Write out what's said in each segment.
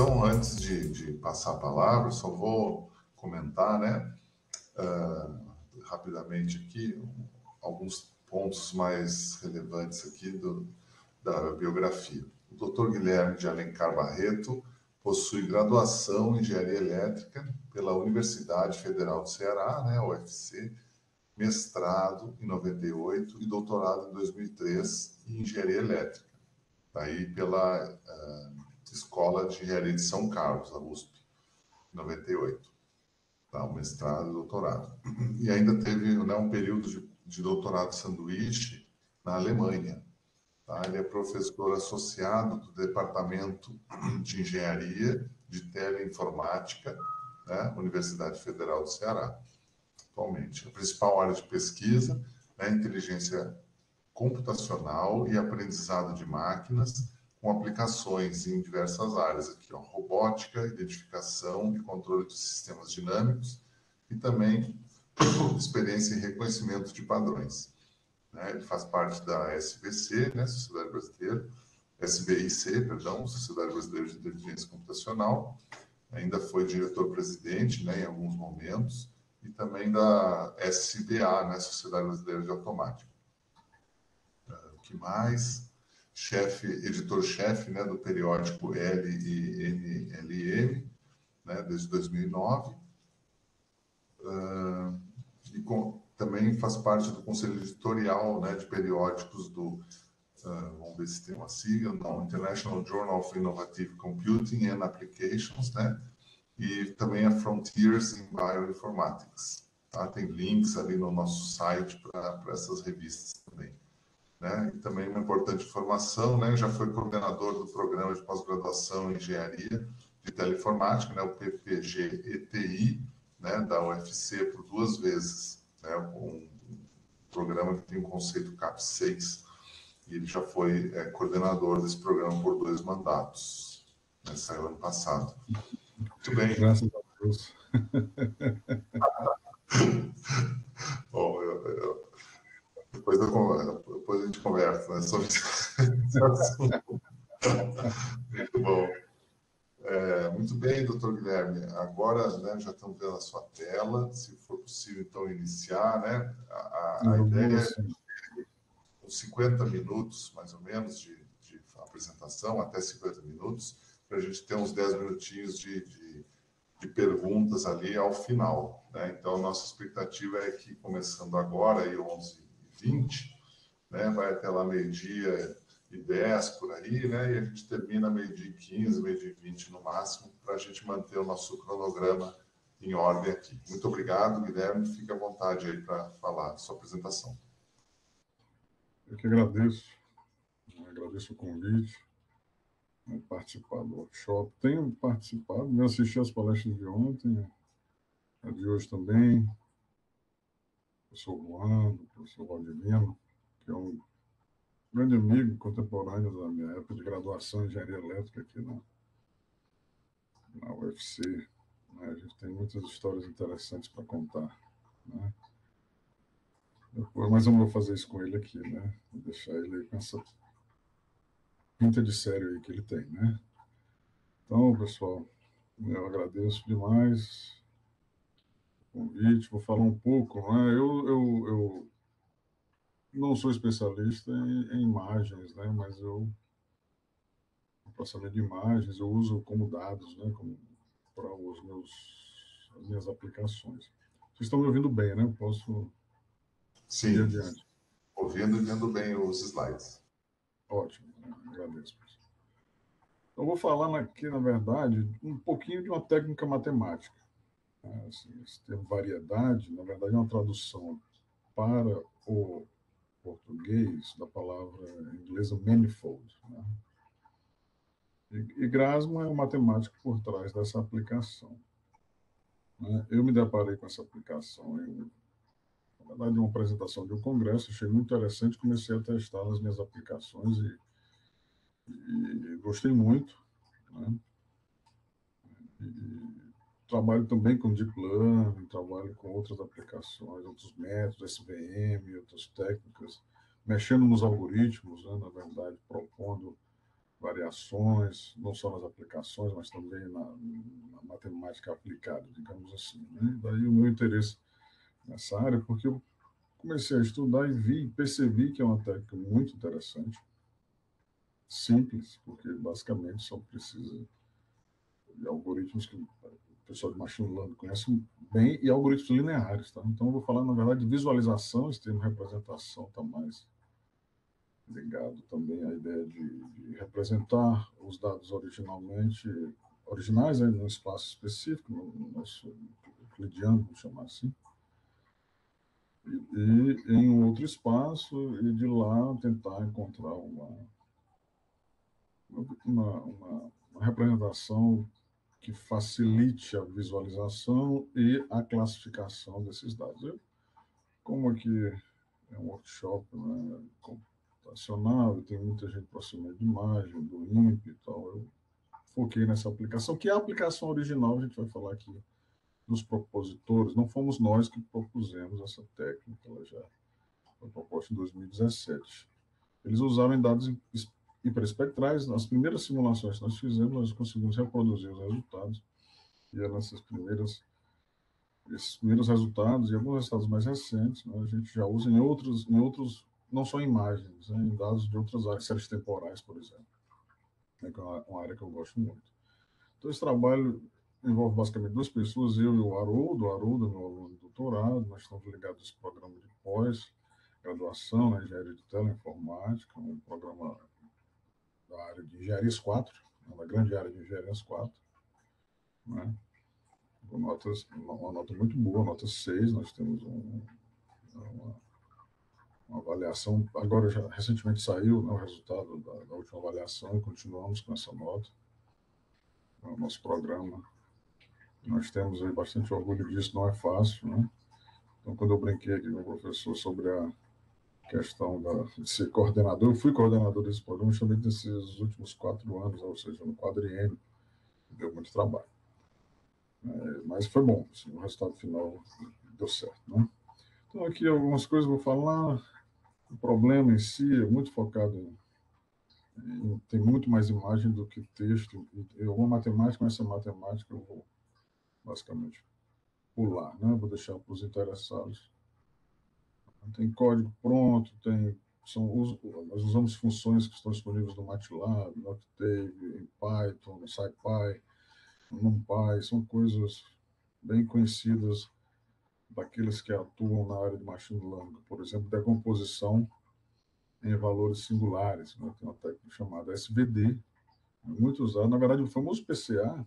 Então, antes de passar a palavra, só vou comentar, né, rapidamente aqui, alguns pontos mais relevantes aqui da biografia. O Dr. Guilherme de Alencar Barreto possui graduação em Engenharia Elétrica pela Universidade Federal do Ceará, né, UFC, mestrado em 98 e doutorado em 2003 em Engenharia Elétrica, aí pela Escola de Engenharia de São Carlos, a USP, em 98. Tá, o mestrado e doutorado. E ainda teve, né, um período de doutorado sanduíche na Alemanha. Tá? Ele é professor associado do Departamento de Engenharia de Teleinformática, né, Universidade Federal do Ceará, atualmente. A principal área de pesquisa é inteligência computacional e aprendizado de máquinas, com aplicações em diversas áreas aqui, ó, robótica, identificação e controle de sistemas dinâmicos e também experiência em reconhecimento de padrões. Né? Ele faz parte da SBC, né, Sociedade Brasileira, SBIC, perdão, Sociedade Brasileira de Inteligência Computacional, ainda foi diretor-presidente, né, em alguns momentos, e também da SBA, né, Sociedade Brasileira de Automática. O que mais? Editor-chefe, né, do periódico L e NLM, né, desde 2009. Também faz parte do conselho editorial, né, de periódicos do, vamos ver se tem uma sigla, não, International Journal of Innovative Computing and Applications, né, e também a Frontiers in Bioinformatics. Tá? Tem links ali no nosso site para essas revistas também. Né? E também uma importante informação, né? Já foi coordenador do programa de pós-graduação em engenharia de teleinformática, né? O PPG-ETI, né? Da UFC por 2 vezes, né? Um programa que tem um conceito CAP6, e ele já foi coordenador desse programa por 2 mandatos, né? Saiu ano passado. Muito bem. Graças a Deus. Bom, depois a gente conversa, né, sobre esse assunto. Muito bom. Muito bem, doutor Guilherme. Agora, né, já estamos vendo a sua tela. Se for possível, então, iniciar, né? A ideia é uns 50 minutos, mais ou menos, de apresentação, até 50 minutos, para a gente ter uns 10 minutinhos de perguntas ali ao final. Né? Então, a nossa expectativa é que, começando agora, aí 11h20, né, vai até lá 12h10 por aí, né, e a gente termina 12h15, 12h20 no máximo, para a gente manter o nosso cronograma em ordem aqui. Muito obrigado, Guilherme. Fique à vontade aí para falar da sua apresentação. Eu que agradeço. Agradeço o convite. Participar do workshop. Tenho participado, assisti as palestras de ontem, a de hoje também. O professor Juan, o professor Valdivino, que é um grande amigo contemporâneo da minha época de graduação em engenharia elétrica aqui na UFC. Né? A gente tem muitas histórias interessantes para contar. Né? Mas eu não vou fazer isso com ele aqui, né? Vou deixar ele aí com essa pinta de sério aí que ele tem, né? Então, pessoal, eu agradeço demais o convite. Vou falar um pouco, né? Eu não sou especialista em imagens, né? Mas processamento de imagens, eu uso como dados, né? Para as minhas aplicações. Vocês estão me ouvindo bem, né? Eu posso ir adiante. Ouvindo e vendo bem os slides. Ótimo, agradeço. Eu vou falar aqui, na verdade, um pouquinho de uma técnica matemática. Assim, esse termo variedade, na verdade, é uma tradução para o português da palavra inglesa manifold. Né? E Grassmann é o matemático por trás dessa aplicação. Né? Eu me deparei com essa aplicação na verdade, uma apresentação de um congresso, achei muito interessante, comecei a testar nas minhas aplicações e gostei muito. Né? Trabalho também com Deep Learning, trabalho com outras aplicações, outros métodos, SVM, outras técnicas, mexendo nos algoritmos, né, na verdade, propondo variações, não só nas aplicações, mas também na matemática aplicada, digamos assim. Né? Daí o meu interesse nessa área, porque eu comecei a estudar e percebi que é uma técnica muito interessante, simples, porque basicamente só precisa de algoritmos que o pessoal de machine learning conhece bem e algoritmos lineares. Tá? Então, eu vou falar, na verdade, de visualização, esse termo representação está mais ligado também à ideia de representar os dados originais, né, num espaço específico, no nosso euclidiano, vamos chamar assim, e em um outro espaço, e de lá tentar encontrar uma representação que facilite a visualização e a classificação desses dados. Como aqui é um workshop, né, computacional, tem muita gente aproximando de imagem, do INPE e tal, eu foquei nessa aplicação, que é a aplicação original, a gente vai falar aqui dos propositores, não fomos nós que propusemos essa técnica, ela já foi proposta em 2017. Eles usaram dados hiperespectrais, nas primeiras simulações que nós fizemos, nós conseguimos reproduzir os resultados, e é esses primeiros resultados e alguns resultados mais recentes, né, a gente já usa em outros, não só imagens, né, em dados de outras áreas, séries temporais, por exemplo, né, que é uma área que eu gosto muito. Então, esse trabalho envolve basicamente duas pessoas, eu e o Haroldo é meu aluno de doutorado, nós estamos ligados a esse programa de pós-graduação na engenharia de teleinformática, um programa da área de engenharias 4, uma grande área de engenharias 4, né? Uma nota muito boa, nota 6, nós temos uma, uma avaliação, agora já recentemente saiu, né, o resultado da última avaliação e continuamos com essa nota, no nosso programa. Nós temos aí bastante orgulho disso, não é fácil, né? Então, quando eu brinquei aqui com o professor sobre a questão de ser coordenador, eu fui coordenador desse programa justamente nesses últimos 4 anos, ou seja, no quadriênio, deu muito trabalho. Mas foi bom, assim, o resultado final deu certo, né? Então, aqui algumas coisas eu vou falar. O problema em si é muito focado tem muito mais imagem do que texto. Eu vou matemática, mas essa matemática eu vou basicamente pular, né? Vou deixar para os interessados. Tem código pronto, nós usamos funções que estão disponíveis no MATLAB, no Octave, em Python, no SciPy, no NumPy, são coisas bem conhecidas daqueles que atuam na área de machine learning, por exemplo, decomposição em valores singulares, né? Tem uma técnica chamada SVD, muito usada, na verdade o famoso PCA,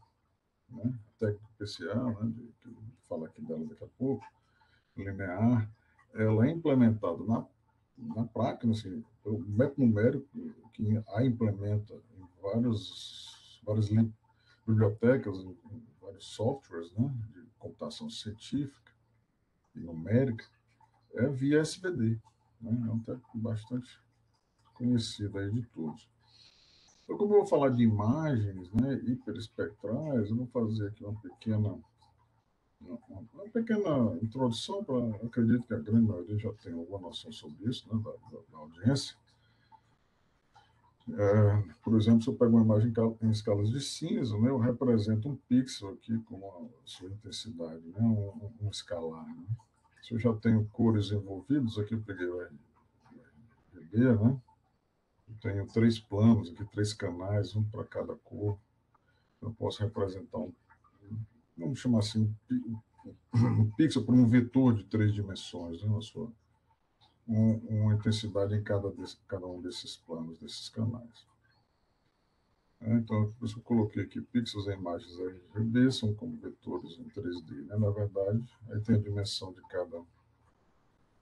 né? A técnica PCA, né? Que eu vou falar aqui dela daqui a pouco, linear, ela é implementada na prática, assim, o método numérico que a implementa em várias bibliotecas, em vários softwares, né, de computação científica e numérica, é via SVD. Né, é um técnico bastante conhecido aí de todos. Então, como eu vou falar de imagens, né, hiperespectrais, eu vou fazer aqui uma pequena introdução, acredito que a grande maioria já tem alguma noção sobre isso, né, da audiência. Por exemplo, se eu pego uma imagem em escalas de cinza, né, eu represento um pixel aqui com a sua intensidade, né, um escalar. Né. Se eu já tenho cores envolvidas, aqui eu peguei o RGB, né, eu tenho 3 planos, aqui 3 canais, um para cada cor. Eu posso representar vamos chamar assim, um pixel por um vetor de 3 dimensões, né, uma intensidade em cada um desses planos, desses canais. Então, por isso eu coloquei aqui pixels em imagens RGB, são como vetores em 3D, né, na verdade. Aí tem a dimensão de cada,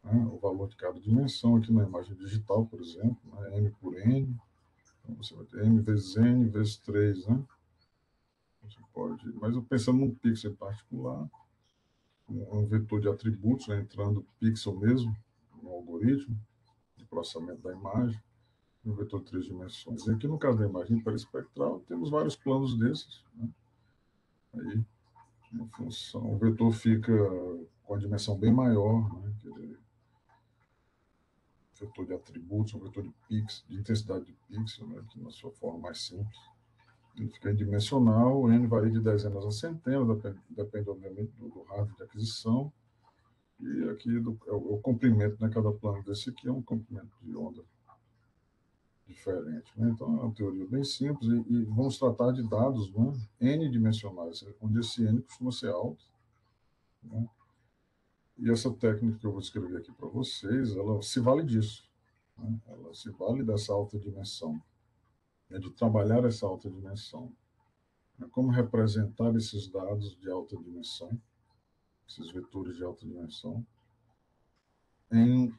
né, o valor de cada dimensão, aqui na imagem digital, por exemplo, né, M por N, então você vai ter M vezes N vezes 3, né? Você pode, mas eu pensando num pixel em particular, um vetor de atributos, né, entrando pixel mesmo, no algoritmo de processamento da imagem, um vetor de 3 dimensões. E aqui no caso da imagem hiperespectral, temos vários planos desses, né? Aí, uma função, o vetor fica com a dimensão bem maior, né? vetor de atributos, um vetor de pixel, de intensidade de pixel, né, que na sua forma mais simples. Ele fica indimensional, o N varia de dezenas a centenas, depende obviamente do hardware de aquisição, e aqui é o comprimento, né, cada plano desse aqui é um comprimento de onda diferente. Né? Então, é uma teoria bem simples, e vamos tratar de dados, né, n-dimensionais, onde esse n costuma ser alto. Né? E essa técnica que eu vou descrever aqui para vocês, ela se vale disso. Né? Ela se vale dessa alta dimensão, né, de trabalhar essa alta dimensão. Né? Como representar esses dados de alta dimensão, esses vetores de alta dimensão, em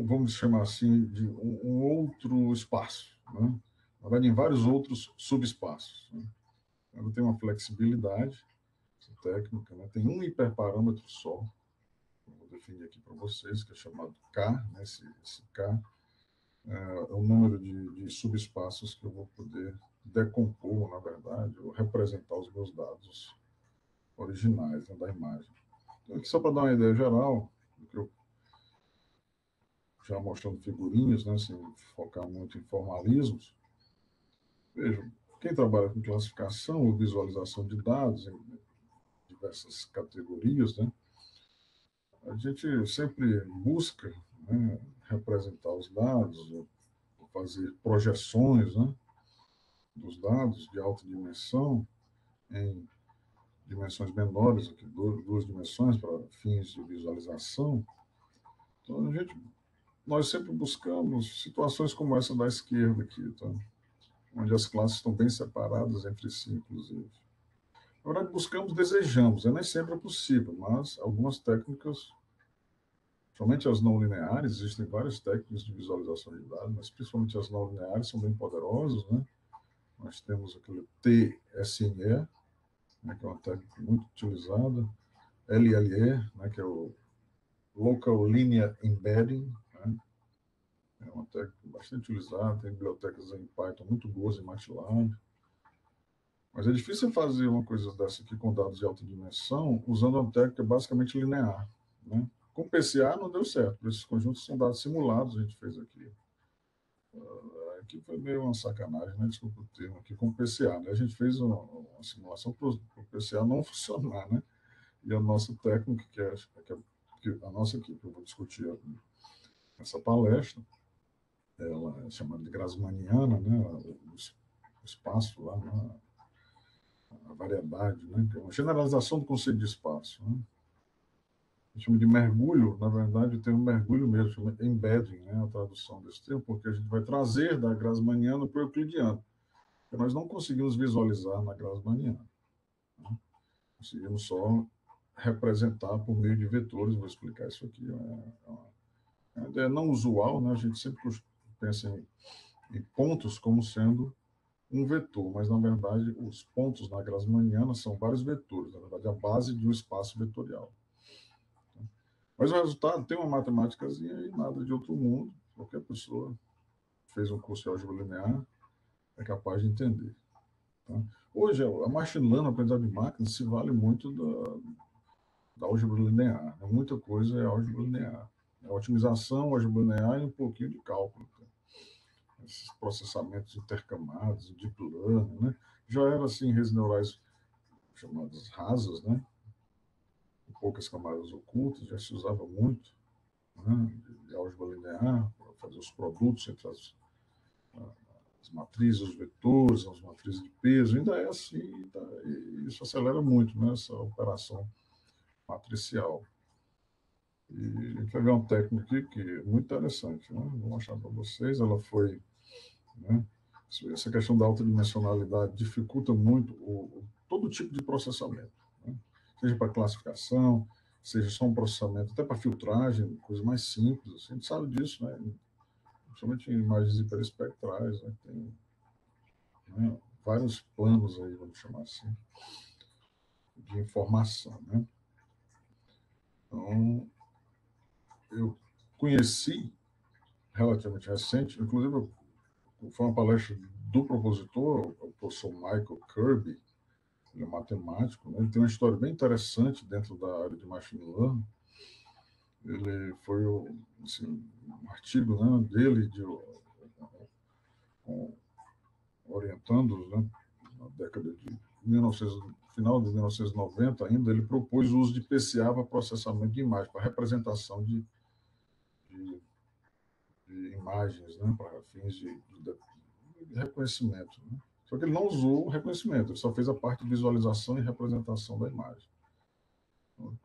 vamos chamar assim, de um outro espaço. Né? Na verdade, em vários outros subespaços. Né? Ela tem uma flexibilidade técnica, né? Tem um hiperparâmetro só, vou definir aqui para vocês, que é chamado K, né? Esse K é o número de subespaços que eu vou poder decompor, na verdade, ou representar os meus dados originais, né, da imagem. Então, aqui só para dar uma ideia geral, do que eu já mostrando figurinhas, né, sem focar muito em formalismos. Vejam, quem trabalha com classificação ou visualização de dados em diversas categorias, né, a gente sempre busca, né, representar os dados, fazer projeções, né, dos dados de alta dimensão em dimensões menores, aqui, duas dimensões para fins de visualização. Então, nós sempre buscamos situações como essa da esquerda aqui, tá? Onde as classes estão bem separadas entre si, inclusive. Na verdade, buscamos, desejamos, nem sempre é possível, mas algumas técnicas, somente as não lineares, existem várias técnicas de visualização de dados, mas principalmente as não lineares são bem poderosas, né? Nós temos aquele TSNE, né, que é uma técnica muito utilizada, LLE, né, que é o Local Linear Embedding, né? É uma técnica bastante utilizada, tem bibliotecas em Python muito boas em MATLAB. Mas é difícil fazer uma coisa dessa aqui com dados de alta dimensão usando uma técnica basicamente linear. Né? Com PCA não deu certo, esses conjuntos são dados simulados, a gente fez aqui. Aqui foi meio uma sacanagem, né? Desculpa o termo aqui, com PCA. Né? A gente fez uma simulação para o PCA não funcionar, né? E a nossa técnica, que a nossa aqui, que eu vou discutir nessa palestra, ela é chamada de Grassmanniana, né? O espaço lá, né? A variedade, né? Que é uma generalização do conceito de espaço. Né? A gente chama de mergulho, na verdade, tem um mergulho mesmo, chama embedding, né? A tradução desse termo, porque a gente vai trazer da Grassmanniana para o euclidiano, que nós não conseguimos visualizar na Grassmanniana. Né? Conseguimos só representar por meio de vetores, vou explicar isso aqui. É uma ideia não usual, né? A gente sempre pensa em pontos como sendo um vetor, mas na verdade os pontos na Grassmanniana são vários vetores, na verdade a base de um espaço vetorial. Mas o resultado tem uma matemáticazinha e nada de outro mundo, qualquer pessoa que fez um curso de álgebra linear é capaz de entender. Tá? Hoje a machine learning, a aprendizagem de máquina, se vale muito da álgebra linear, né? Muita coisa é álgebra linear. A otimização, álgebra linear e um pouquinho de cálculo. Tá? Esses processamentos intercamados, deep learning, né? Já era assim, redes neurais chamadas rasas, né? Com poucas camadas ocultas, já se usava muito, né? De álgebra linear para fazer os produtos entre as matrizes, os vetores, as matrizes de peso, ainda é assim, tá? E isso acelera muito, né? Essa operação matricial. E a gente vai ver uma técnica aqui que é muito interessante, né? Vou mostrar para vocês, ela foi, né? Essa questão da alta dimensionalidade dificulta muito todo tipo de processamento, né? Seja para classificação, seja só um processamento, até para filtragem, coisas mais simples. Assim, a gente sabe disso, né? Principalmente em imagens hiperespectrais, né? Tem, né, vários planos aí, vamos chamar assim, de informação, né? Então, eu conheci relativamente recente, inclusive foi uma palestra do propositor, o professor Michael Kirby, ele é matemático, né? Ele tem uma história bem interessante dentro da área de machine learning. ele foi assim, um artigo, né, dele, orientando, né, na década de 1900, final de 1990 ainda, ele propôs o uso de PCA para processamento de imagem, para representação de, de imagens, né, para fins de reconhecimento. Né? Só que ele não usou o reconhecimento, ele só fez a parte de visualização e representação da imagem. Então,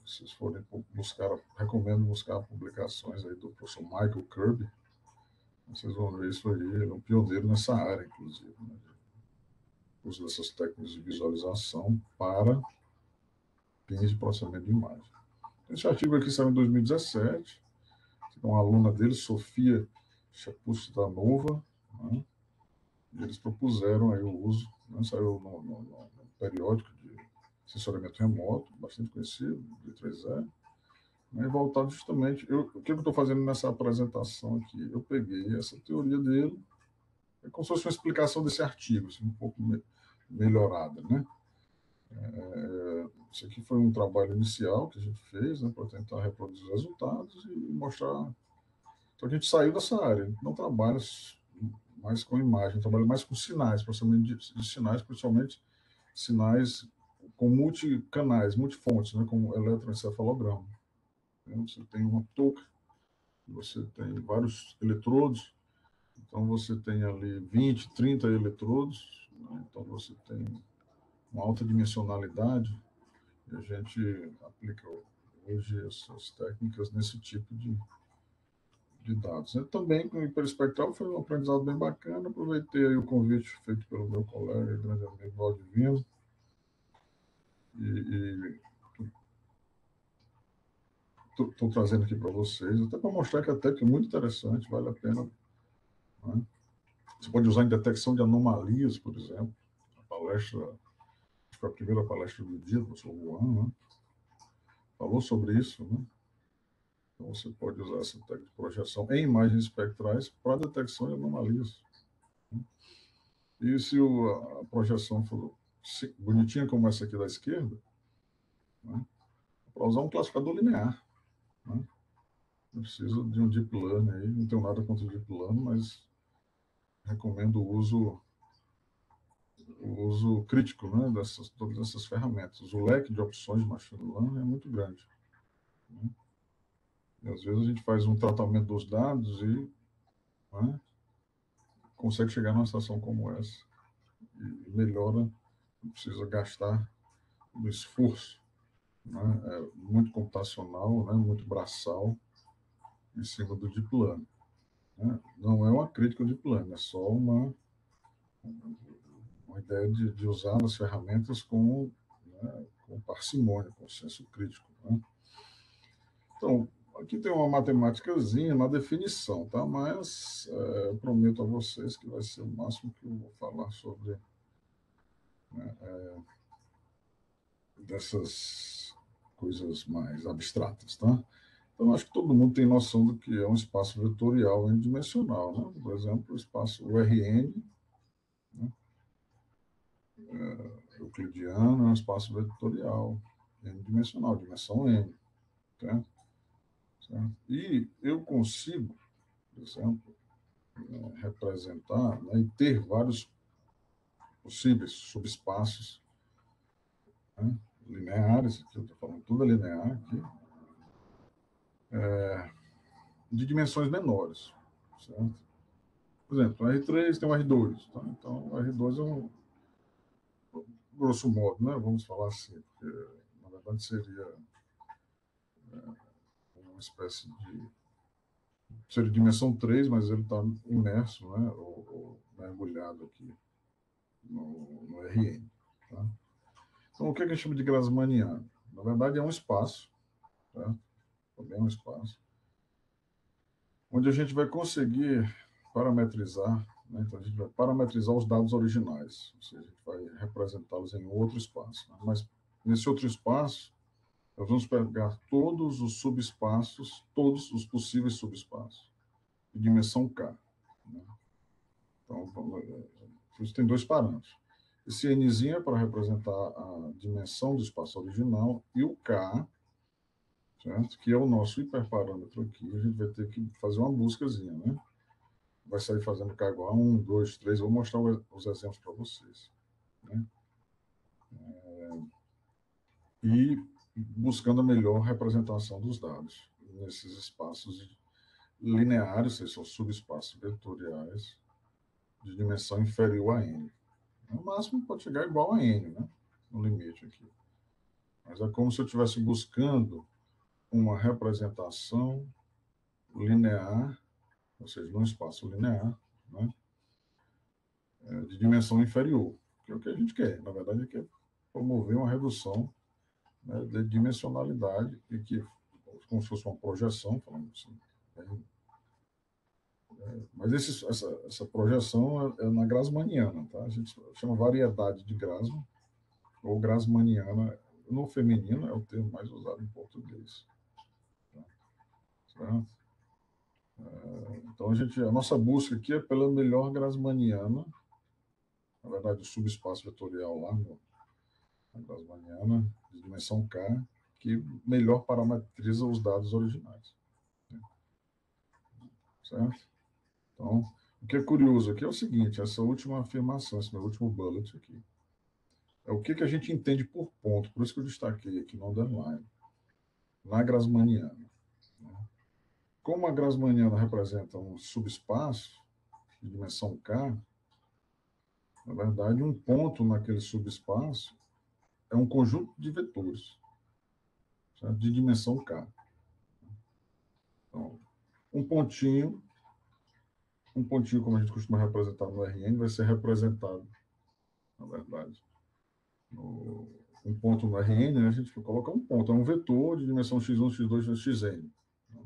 se vocês forem buscar, recomendo buscar publicações aí do professor Michael Kirby, vocês vão ver isso aí, ele é um pioneiro nessa área, inclusive, né? Uso dessas técnicas de visualização para fins de processamento de imagem. Esse artigo aqui saiu em 2017, uma aluna dele, Sofia Chapustanova, né? E eles propuseram aí o uso, né? Saiu no periódico de sensoriamento remoto, bastante conhecido, de 3E, né? Voltado justamente, o que eu estou fazendo nessa apresentação aqui? Eu peguei essa teoria dele, é como se fosse uma explicação desse artigo, assim, um pouco melhorada, né? Isso aqui foi um trabalho inicial que a gente fez, né, para tentar reproduzir os resultados e mostrar. Então a gente saiu dessa área, a gente não trabalha mais com imagem, trabalha mais com sinais, processamento de sinais, principalmente sinais com multicanais, multifontes, né, como eletroencefalograma. Você tem uma touca, você tem vários eletrodos, então você tem ali 20, 30 eletrodos, né, então você tem uma alta dimensionalidade, e a gente aplica hoje essas técnicas nesse tipo de dados. Também com o hiperespectral foi um aprendizado bem bacana, aproveitei aí o convite feito pelo meu colega, grande amigo Valdivino, e estou trazendo aqui para vocês, até para mostrar que a técnica é muito interessante, vale a pena. Né? Você pode usar em detecção de anomalias, por exemplo. A palestra, acho que foi a primeira palestra do dia, do professor Juan, né? Falou sobre isso, né? Então, você pode usar essa técnica de projeção em imagens espectrais para detecção de anomalias. E se a projeção for bonitinha como essa aqui da esquerda, né, para usar um classificador linear. Né? Não precisa de um deep learning aí, não tenho nada contra o deep learning, mas recomendo o uso crítico, né, todas essas ferramentas. O leque de opções de machine learning é muito grande. Né? E às vezes a gente faz um tratamento dos dados e, né, consegue chegar numa situação como essa e melhora, não precisa gastar no esforço, né, muito computacional, né, muito braçal em cima do deep learning. Né? Não é uma crítica ao deep learning, é só uma ideia de usar as ferramentas né, com parcimônia, com senso crítico. Né? Então, aqui tem uma matemáticazinha na definição, tá? Mas prometo a vocês que vai ser o máximo que eu vou falar sobre, né, dessas coisas mais abstratas, tá? Então, acho que todo mundo tem noção do que é um espaço vetorial n-dimensional, né? Por exemplo, o espaço URN, né, euclidiano, é um espaço vetorial n-dimensional, dimensão n, tá? Certo? E eu consigo, por exemplo, representar, né, e ter vários possíveis subespaços, né, lineares, aqui eu estou falando tudo linear aqui, de dimensões menores, certo? Por exemplo, o R3 tem o R2, tá? Então o R2 é grosso modo, né, vamos falar assim, porque na verdade seria uma espécie de seria dimensão 3, mas ele está imerso, né, ou mergulhado aqui no RN, tá? Então, o que a gente chama de Grassmanniano? Na verdade, é um espaço, tá? Também é um espaço, onde a gente vai conseguir parametrizar, né? Então, a gente vai parametrizar os dados originais, ou seja, a gente vai representá-los em outro espaço. Né? Mas, nesse outro espaço, nós vamos pegar todos os subespaços, todos os possíveis subespaços, de dimensão K. Né? Então, isso tem dois parâmetros. Esse Nzinho é para representar a dimensão do espaço original, e o K certo? Que é o nosso hiperparâmetro aqui. A gente vai ter que fazer uma buscazinha, né? Vai sair fazendo K igual a 1, 2, 3. Vou mostrar os exemplos para vocês, né? E buscando a melhor representação dos dados nesses espaços lineares, esses são subespaços vetoriais de dimensão inferior a n. No máximo pode chegar igual a n, né? No limite aqui. Mas é como se eu estivesse buscando uma representação linear, ou seja, num espaço linear, né? De dimensão inferior, que é o que a gente quer. Na verdade, é promover uma redução, né, de dimensionalidade e que, como se fosse uma projeção, falando assim, mas essa projeção é na Grassmanniana, tá? A gente chama variedade de Grassmann, ou Grassmanniana, no feminino é o termo mais usado em português. Tá? Certo? Então, a nossa busca aqui é pela melhor Grassmanniana, na verdade, o subespaço vetorial lá na Grassmanniana, de dimensão K, que melhor parametriza os dados originais. Né? Certo? Então, o que é curioso aqui é o seguinte, essa última afirmação, esse meu último bullet aqui, é o que a gente entende por ponto, por isso que eu destaquei aqui no underline, na Grassmanniana. Né? Como a Grassmanniana representa um subespaço de dimensão K, na verdade, um ponto naquele subespaço é um conjunto de vetores, certo? De dimensão K. Então, um pontinho, como a gente costuma representar no RN, vai ser representado, na verdade, um ponto no RN, né, a gente coloca um ponto, é um vetor de dimensão x1, x2, xn. Né?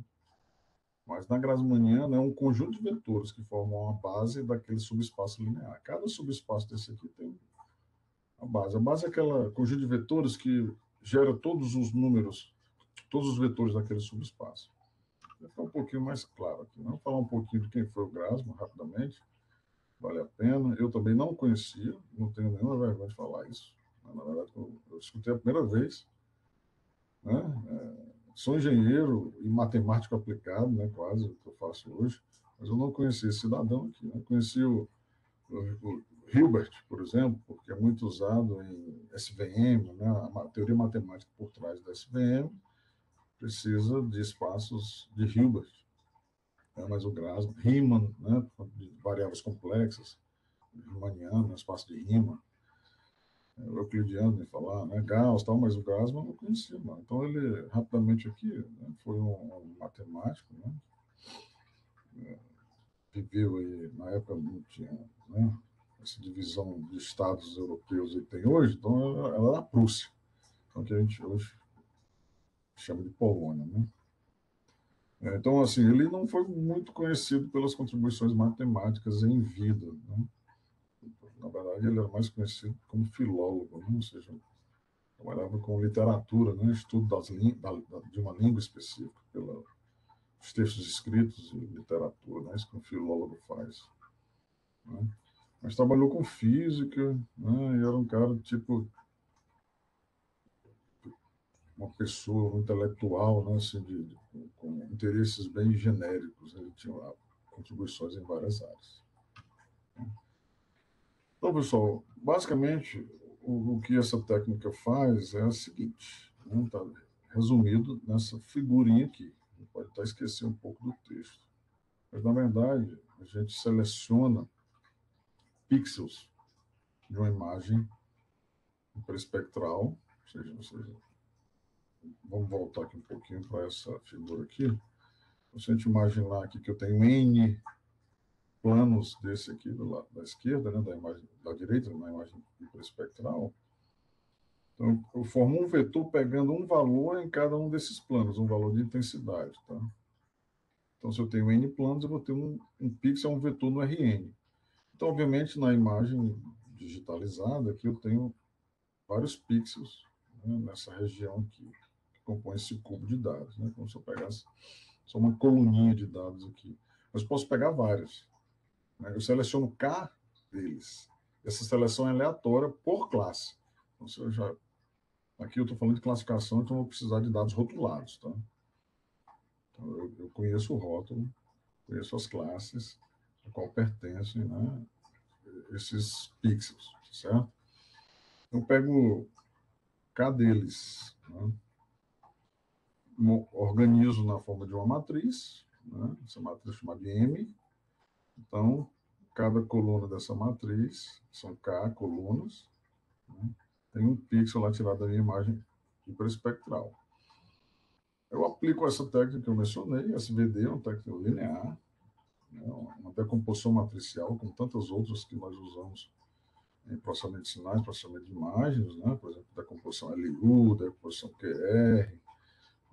Mas na Grassmanniana é um conjunto de vetores que formam a base daquele subespaço linear. Cada subespaço desse aqui tem a base. A base é aquele conjunto de vetores que gera todos os números, todos os vetores daquele subespaço. Vai ficar um pouquinho mais claro aqui. Vamos falar um pouquinho de quem foi o Grassmann, rapidamente. Vale a pena. Eu também não conhecia, não tenho nenhuma vergonha de falar isso. Na verdade, eu escutei a primeira vez. Né? Sou engenheiro e matemático aplicado, né, quase, o que eu faço hoje, mas eu não conhecia esse cidadão aqui. Né? Conheci o Hilbert, por exemplo, porque é muito usado em SVM, né? A teoria matemática por trás da SVM precisa de espaços de Hilbert, né? Mas o Grassmann, Riemann, né? De variáveis complexas, Riemanniano, espaço de Riemann, o euclidiano, de falar, né? Gauss, tal, mas o Grassmann eu não conhecia, não. Então ele, rapidamente aqui, né? Foi um matemático, né? Viveu aí, na época não tinha, né? Essa divisão de estados europeus que tem hoje, então ela é da Prússia, então que a gente hoje chama de Polônia, né? Então, assim, ele não foi muito conhecido pelas contribuições matemáticas em vida, né? Na verdade, ele era mais conhecido como filólogo, né? Ou seja, trabalhava com literatura, né? Estudo de uma língua específica, pelos textos escritos e literatura, né? Isso que um filólogo faz. Né? Mas trabalhou com física, né? E era um cara, tipo, uma pessoa um intelectual, né? Assim, com interesses bem genéricos. Ele tinha contribuições em várias áreas. Então, pessoal, basicamente, o que essa técnica faz é o seguinte, né? Tá resumido nessa figurinha aqui. Pode até esquecer um pouco do texto. Mas, na verdade, a gente seleciona pixels de uma imagem hiperespectral, ou seja, vamos voltar aqui um pouquinho para essa figura aqui. Se a gente imaginar aqui que eu tenho N planos desse aqui do lado da esquerda, né, da imagem da direita, na imagem hiperespectral, então eu formo um vetor pegando um valor em cada um desses planos, um valor de intensidade. Tá? Então, se eu tenho N planos, eu vou ter um pixel, um vetor no RN. Então, obviamente, na imagem digitalizada, aqui eu tenho vários pixels, né, nessa região aqui, que compõe esse cubo de dados. Né, como se eu pegasse só uma coluninha de dados aqui. Mas posso pegar vários. Né, eu seleciono K deles. Essa seleção é aleatória por classe. Então, se eu já Aqui eu estou falando de classificação, então eu vou precisar de dados rotulados, tá? Então, eu conheço o rótulo, conheço as classes, a qual pertencem, né, esses pixels, certo? Eu pego K deles, né, organizo na forma de uma matriz, né, essa matriz chamada de M. Então, cada coluna dessa matriz, são K colunas, né, tem um pixel lá tirado da minha imagem hiperespectral. Eu aplico essa técnica que eu mencionei, SVD, é uma técnica linear, né, uma decomposição matricial, como tantas outras que nós usamos em processamento de sinais, processamento de imagens, né, por exemplo, decomposição LU, decomposição QR,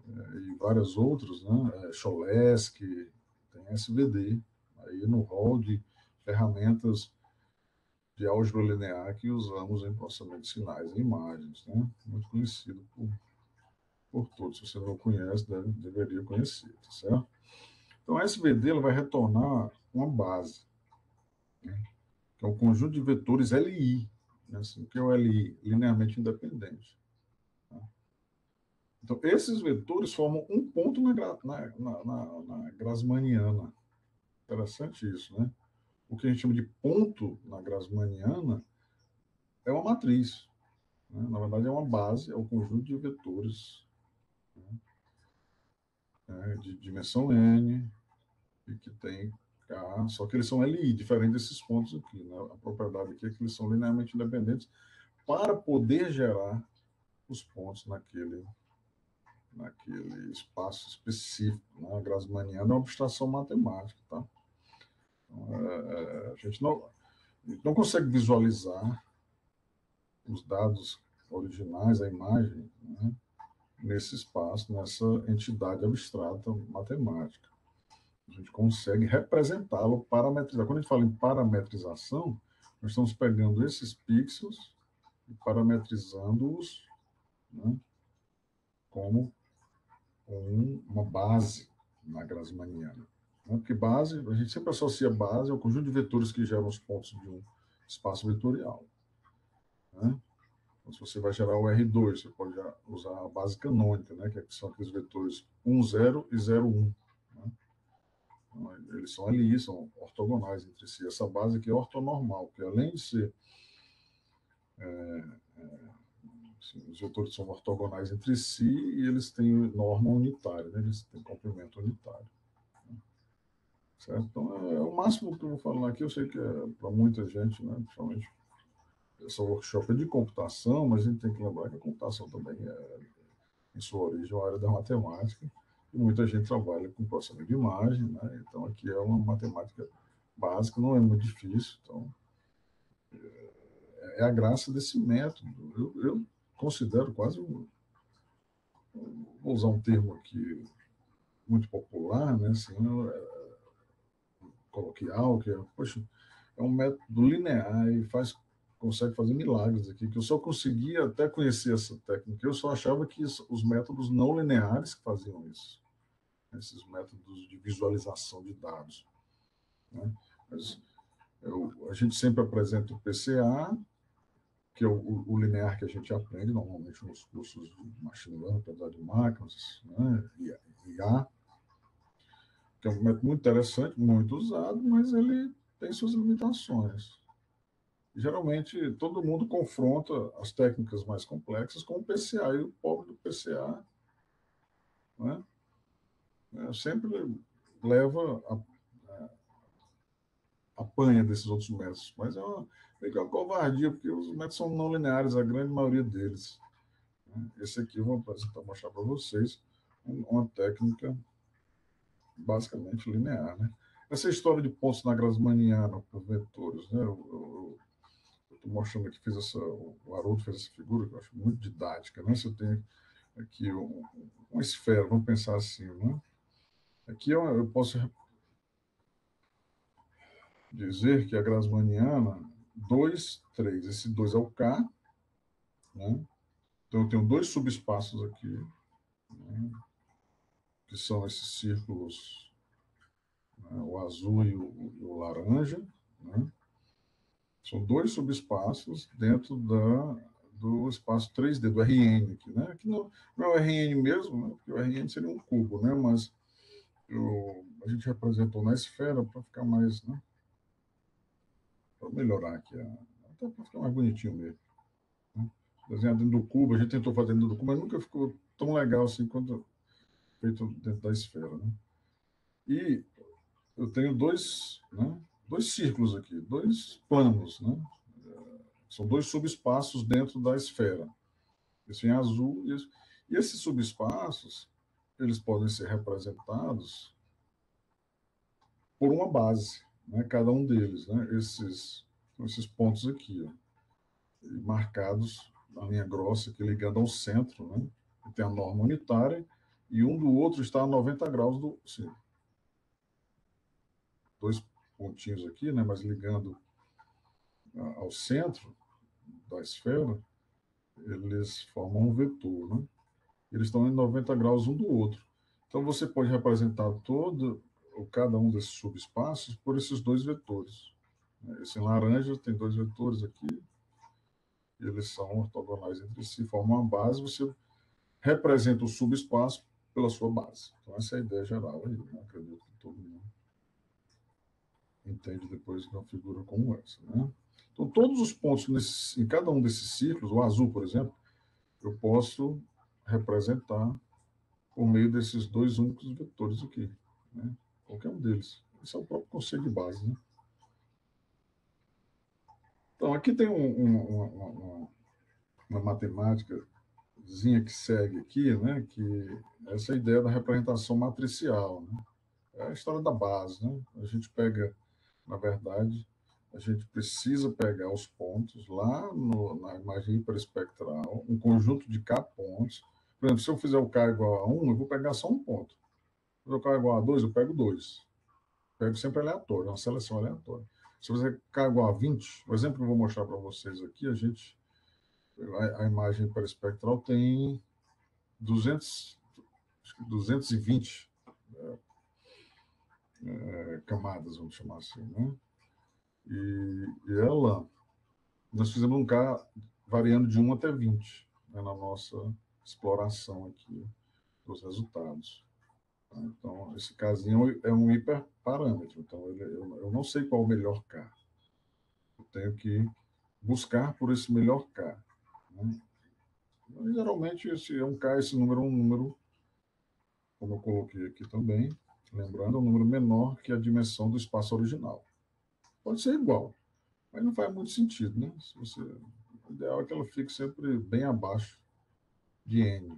e várias outras, né, Cholesky, tem SVD, aí no rol de ferramentas de álgebra linear que usamos em processamento de sinais e imagens, né, muito conhecido por todos. Se você não conhece, deveria conhecer, tá certo? Então, a SVD ela vai retornar uma base, né, que é um conjunto de vetores LI, né, assim, que é o LI, linearmente independente. Tá? Então, esses vetores formam um ponto na Grassmanniana. Interessante isso, né? O que a gente chama de ponto na Grassmanniana é uma matriz. Né? Na verdade, é uma base, é um conjunto de vetores, né, de dimensão n, e que tem K, só que eles são LI, diferente desses pontos aqui. Né? A propriedade aqui é que eles são linearmente independentes para poder gerar os pontos naquele espaço específico. Né? A Grassmanniana é uma abstração matemática. Tá? Então, a gente não consegue visualizar os dados originais, a imagem, né, nesse espaço, nessa entidade abstrata matemática. A gente consegue representá-lo, parametrizar. Quando a gente fala em parametrização, nós estamos pegando esses pixels e parametrizando-os, né, como uma base na Grassmanniana. Né? Porque base, a gente sempre associa base ao conjunto de vetores que geram os pontos de um espaço vetorial. Né? Então, se você vai gerar o R2, você pode usar a base canônica, né? Que são aqueles vetores 1, 0 e 0, 1. Né? Então, eles são ali, são ortogonais entre si. Essa base aqui é ortonormal, que além de ser assim, os vetores são ortogonais entre si e eles têm norma unitária, né? Eles têm comprimento unitário. Né? Certo? Então, é o máximo que eu vou falar aqui. Eu sei que é para muita gente, né? Principalmente esse workshop é de computação, mas a gente tem que lembrar que a computação também é, em sua origem, uma área da matemática, e muita gente trabalha com processamento de imagem, né? Então, aqui é uma matemática básica, não é muito difícil. Então, é a graça desse método. Eu considero quase vou usar um termo aqui muito popular, né? Assim, coloquial, que é, poxa, é um método linear e consegue fazer milagres aqui, que eu só conseguia até conhecer essa técnica, eu só achava que os métodos não lineares que faziam isso, esses métodos de visualização de dados. Né? Mas a gente sempre apresenta o PCA, que é o linear que a gente aprende normalmente nos cursos de machine learning, aprendizagem de máquinas, né? IA, que é um método muito interessante, muito usado, mas ele tem suas limitações. Geralmente, todo mundo confronta as técnicas mais complexas com o PCA, e o pobre do PCA, né, sempre leva apanha desses outros métodos. Mas é uma covardia, porque os métodos são não lineares, a grande maioria deles. Né? Esse aqui eu vou mostrar para vocês uma técnica basicamente linear. Né? Essa história de pontos na Grassmanniana por vetores, né? Eu estou mostrando aqui, o Haroldo fez essa figura que eu acho muito didática. Né? Você tem aqui uma esfera, vamos pensar assim. Né? Aqui eu posso dizer que a Grassmanniana 2, 3, esse 2 é o K, né? Então eu tenho dois subespaços aqui, né? Que são esses círculos, né? O azul e o laranja, né? São dois subespaços dentro do espaço 3D, do RN aqui, né? Aqui não é o RN mesmo, né? Porque o RN seria um cubo, né? Mas a gente representou na esfera para ficar mais, né? Para melhorar aqui, até para ficar mais bonitinho mesmo. Né? Desenhar dentro do cubo, a gente tentou fazer dentro do cubo, mas nunca ficou tão legal assim quanto feito dentro da esfera, né? E eu tenho dois círculos aqui, dois planos, né? São dois subespaços dentro da esfera. Isso em azul. E esses subespaços, eles podem ser representados por uma base, né? Cada um deles, né? Esses pontos aqui, ó, marcados na linha grossa, aqui ligando ao centro, né? Tem a norma unitária, e um do outro está a 90 graus do... Sim, dois pontinhos aqui, né? Mas ligando ao centro da esfera, eles formam um vetor, né? Eles estão em 90 graus um do outro. Então, você pode representar cada um desses subespaços por esses dois vetores. Esse em laranja tem dois vetores aqui, e eles são ortogonais entre si, formam uma base, você representa o subespaço pela sua base. Então, essa é a ideia geral aí, né? Acredito que todo mundo entende depois de uma figura como essa, né? Então, todos os pontos em cada um desses círculos, o azul, por exemplo, eu posso representar por meio desses dois únicos vetores aqui, né? Qualquer um deles. Esse é o próprio conceito de base, né? Então, aqui tem uma matemáticazinha que segue aqui, né? Que essa é a ideia da representação matricial, né? É a história da base, né? A gente pega, na verdade, a gente precisa pegar os pontos lá na imagem hiperespectral, um conjunto de K pontos. Por exemplo, se eu fizer o K igual a 1, eu vou pegar só um ponto. Se o K igual a 2, eu pego 2. Pego sempre aleatório, uma seleção aleatória. Se você K igual a 20, o exemplo que eu vou mostrar para vocês aqui, a imagem hiperespectral tem 220 camadas, vamos chamar assim, né? E nós fizemos um K variando de 1 até 20, né, na nossa exploração aqui dos resultados. Então, esse casinho é um hiperparâmetro. Então, eu não sei qual o melhor K. Eu tenho que buscar por esse melhor K. Né? Mas, geralmente, esse é um K, esse número é um número, como eu coloquei aqui também, lembrando, é um número menor que a dimensão do espaço original. Pode ser igual, mas não faz muito sentido, né? O ideal é que ela fique sempre bem abaixo de N.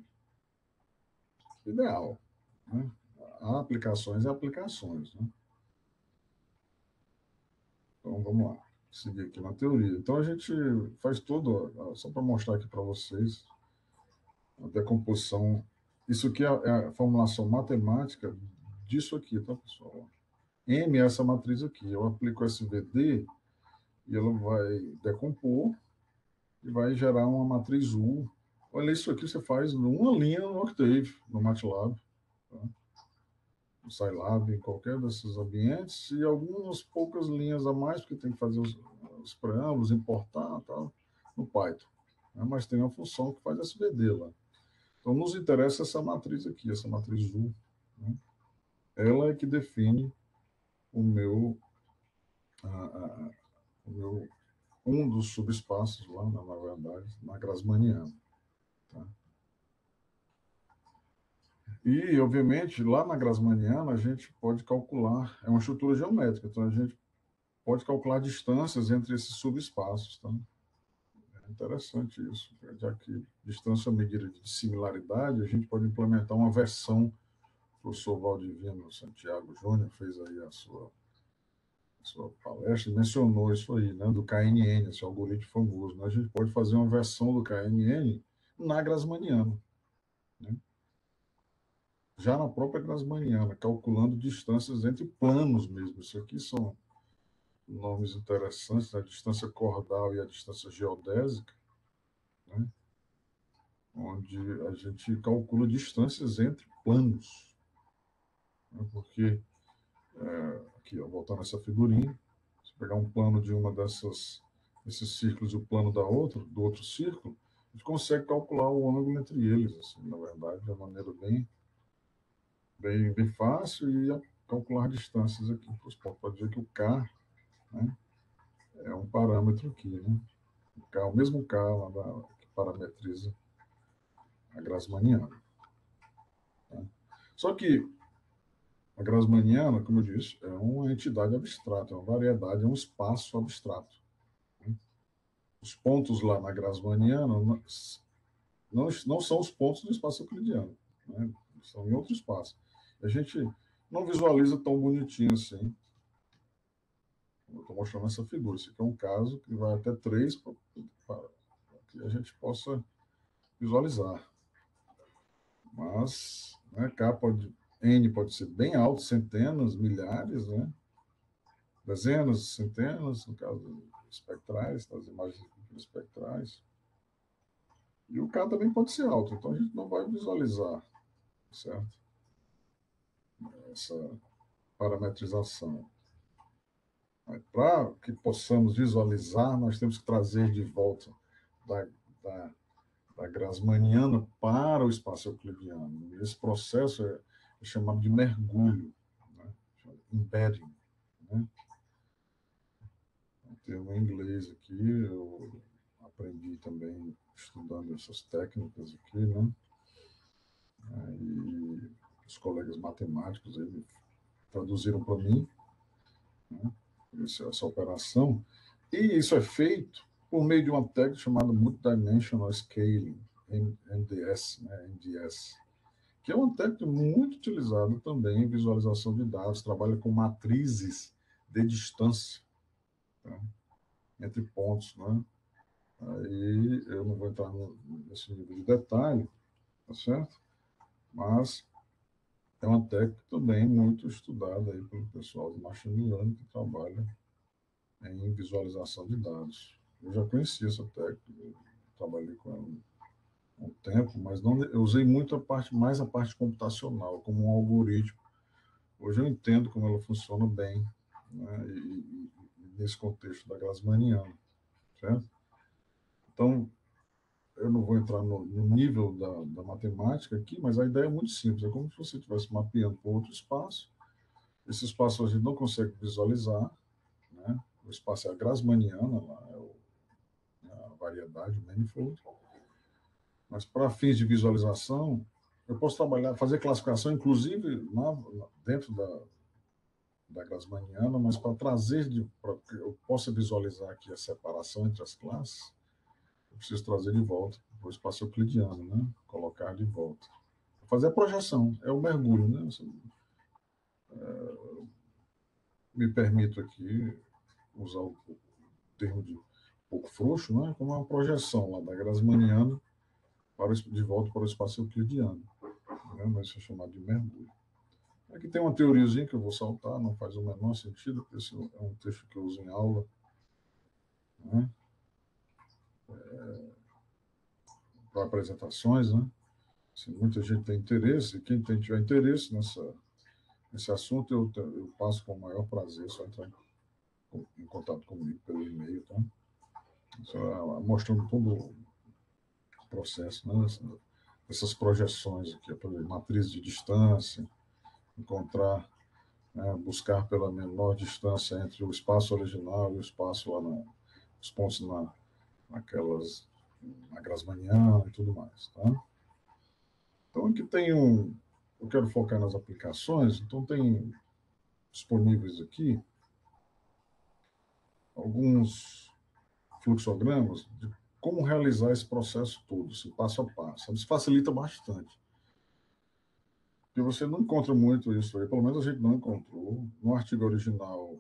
Ideal. Né? Há aplicações e aplicações. Né? Então, vamos lá. Seguir aqui na teoria. Então, a gente faz só para mostrar aqui para vocês, a decomposição. Isso aqui é a formulação matemática disso aqui, tá, pessoal? M é essa matriz aqui. Eu aplico SVD e ela vai decompor e vai gerar uma matriz U. Olha, isso aqui você faz numa linha no Octave, no MATLAB, tá? No Scilab, em qualquer desses ambientes, e algumas poucas linhas a mais, porque tem que fazer os preâmbulos, importar, tal, no Python. Né? Mas tem uma função que faz SVD lá. Então, nos interessa essa matriz aqui, essa matriz U. Né? Ela é que define o meu, um dos subespaços lá, na verdade, na Grassmanniana. Tá? E, obviamente, lá na Grassmanniana, a gente pode calcular, é uma estrutura geométrica, então a gente pode calcular distâncias entre esses subespaços. Tá? É interessante isso, já que distância é uma medida de similaridade, a gente pode implementar uma versão. O professor Valdivino Santiago Júnior fez aí a sua palestra e mencionou isso aí, né, do KNN, esse algoritmo famoso. Né? A gente pode fazer uma versão do KNN na Grassmanniana. Né? Já na própria Grassmanniana, calculando distâncias entre planos mesmo. Isso aqui são nomes interessantes, né? A distância cordal e a distância geodésica, né? Onde a gente calcula distâncias entre planos. Né? Porque, aqui, ó, voltando a essa figurinha, se pegar um plano de esses círculos e o plano do outro círculo, gente consegue calcular o ângulo entre eles, assim, na verdade, de uma maneira bem fácil, e calcular distâncias aqui para os pontos. Pode dizer que o K, né, é um parâmetro aqui, né? O mesmo K lá que parametriza a Grassmanniana. Tá? Só que a Grassmanniana, como eu disse, é uma entidade abstrata, é uma variedade, é um espaço abstrato. Né? Os pontos lá na Grassmanniana não são os pontos do espaço euclidiano, né? São em outro espaço. A gente não visualiza tão bonitinho assim. Eu estou mostrando essa figura. Esse aqui é um caso que vai até 3 para que a gente possa visualizar. Mas, né, N pode ser bem alto, centenas, milhares, né? Dezenas, centenas, no caso espectrais, das imagens espectrais. E o K também pode ser alto, então a gente não vai visualizar, certo? Essa parametrização. Para que possamos visualizar, nós temos que trazer de volta da, da, da Grassmanniana para o espaço euclidiano. E esse processo é chamado de mergulho, né? Embedding. Né? Um termo em inglês aqui, eu aprendi também estudando essas técnicas aqui, né? E os colegas matemáticos aí traduziram para mim, né, essa operação, e isso é feito por meio de uma técnica chamada Multidimensional Scaling, MDS, né, MDS, que é uma técnica muito utilizada também em visualização de dados, trabalha com matrizes de distância, tá, entre pontos, né? Aí eu não vou entrar nesse nível de detalhe, tá certo? Mas é uma técnica também muito estudada aí pelo pessoal do machine learning que trabalha em visualização de dados. Eu já conhecia essa técnica, trabalhei com ela há um tempo, mas não, eu usei muito mais a parte computacional, como um algoritmo. Hoje eu entendo como ela funciona bem, né, e nesse contexto da Grassmanniana, certo? Então, eu não vou entrar no nível da matemática aqui, mas a ideia é muito simples. É como se você estivesse mapeando para outro espaço. Esse espaço a gente não consegue visualizar, né? O espaço é a Grassmanniana, lá é a variedade, o manifold. Mas para fins de visualização, eu posso fazer classificação, inclusive dentro da Grassmanniana, mas para para que eu possa visualizar aqui a separação entre as classes, eu preciso trazer de volta para o espaço euclidiano, né? Colocar de volta. Fazer a projeção, é o mergulho, né? Me permito aqui usar o termo de um pouco frouxo, né? Como uma projeção lá da Grassmanniana de volta para o espaço euclidiano, né? Mas isso é chamado de mergulho. Aqui tem uma teoriazinha que eu vou saltar, não faz o menor sentido, porque esse é um texto que eu uso em aula, né? Para apresentações, né? Se muita gente tem interesse, quem tiver interesse nesse assunto, eu passo com o maior prazer, só entrar em contato comigo pelo e-mail, tá? Só mostrando todo o processo, né? Essas projeções aqui, a matriz de distância, encontrar, né, buscar pela menor distância entre o espaço original e o espaço lá os pontos na Grassmanniana e tudo mais, tá? Então aqui eu quero focar nas aplicações, então tem disponíveis aqui alguns fluxogramas de como realizar esse processo todo, esse passo a passo. Isso facilita bastante. Porque você não encontra muito isso aí, pelo menos a gente não encontrou. No artigo original,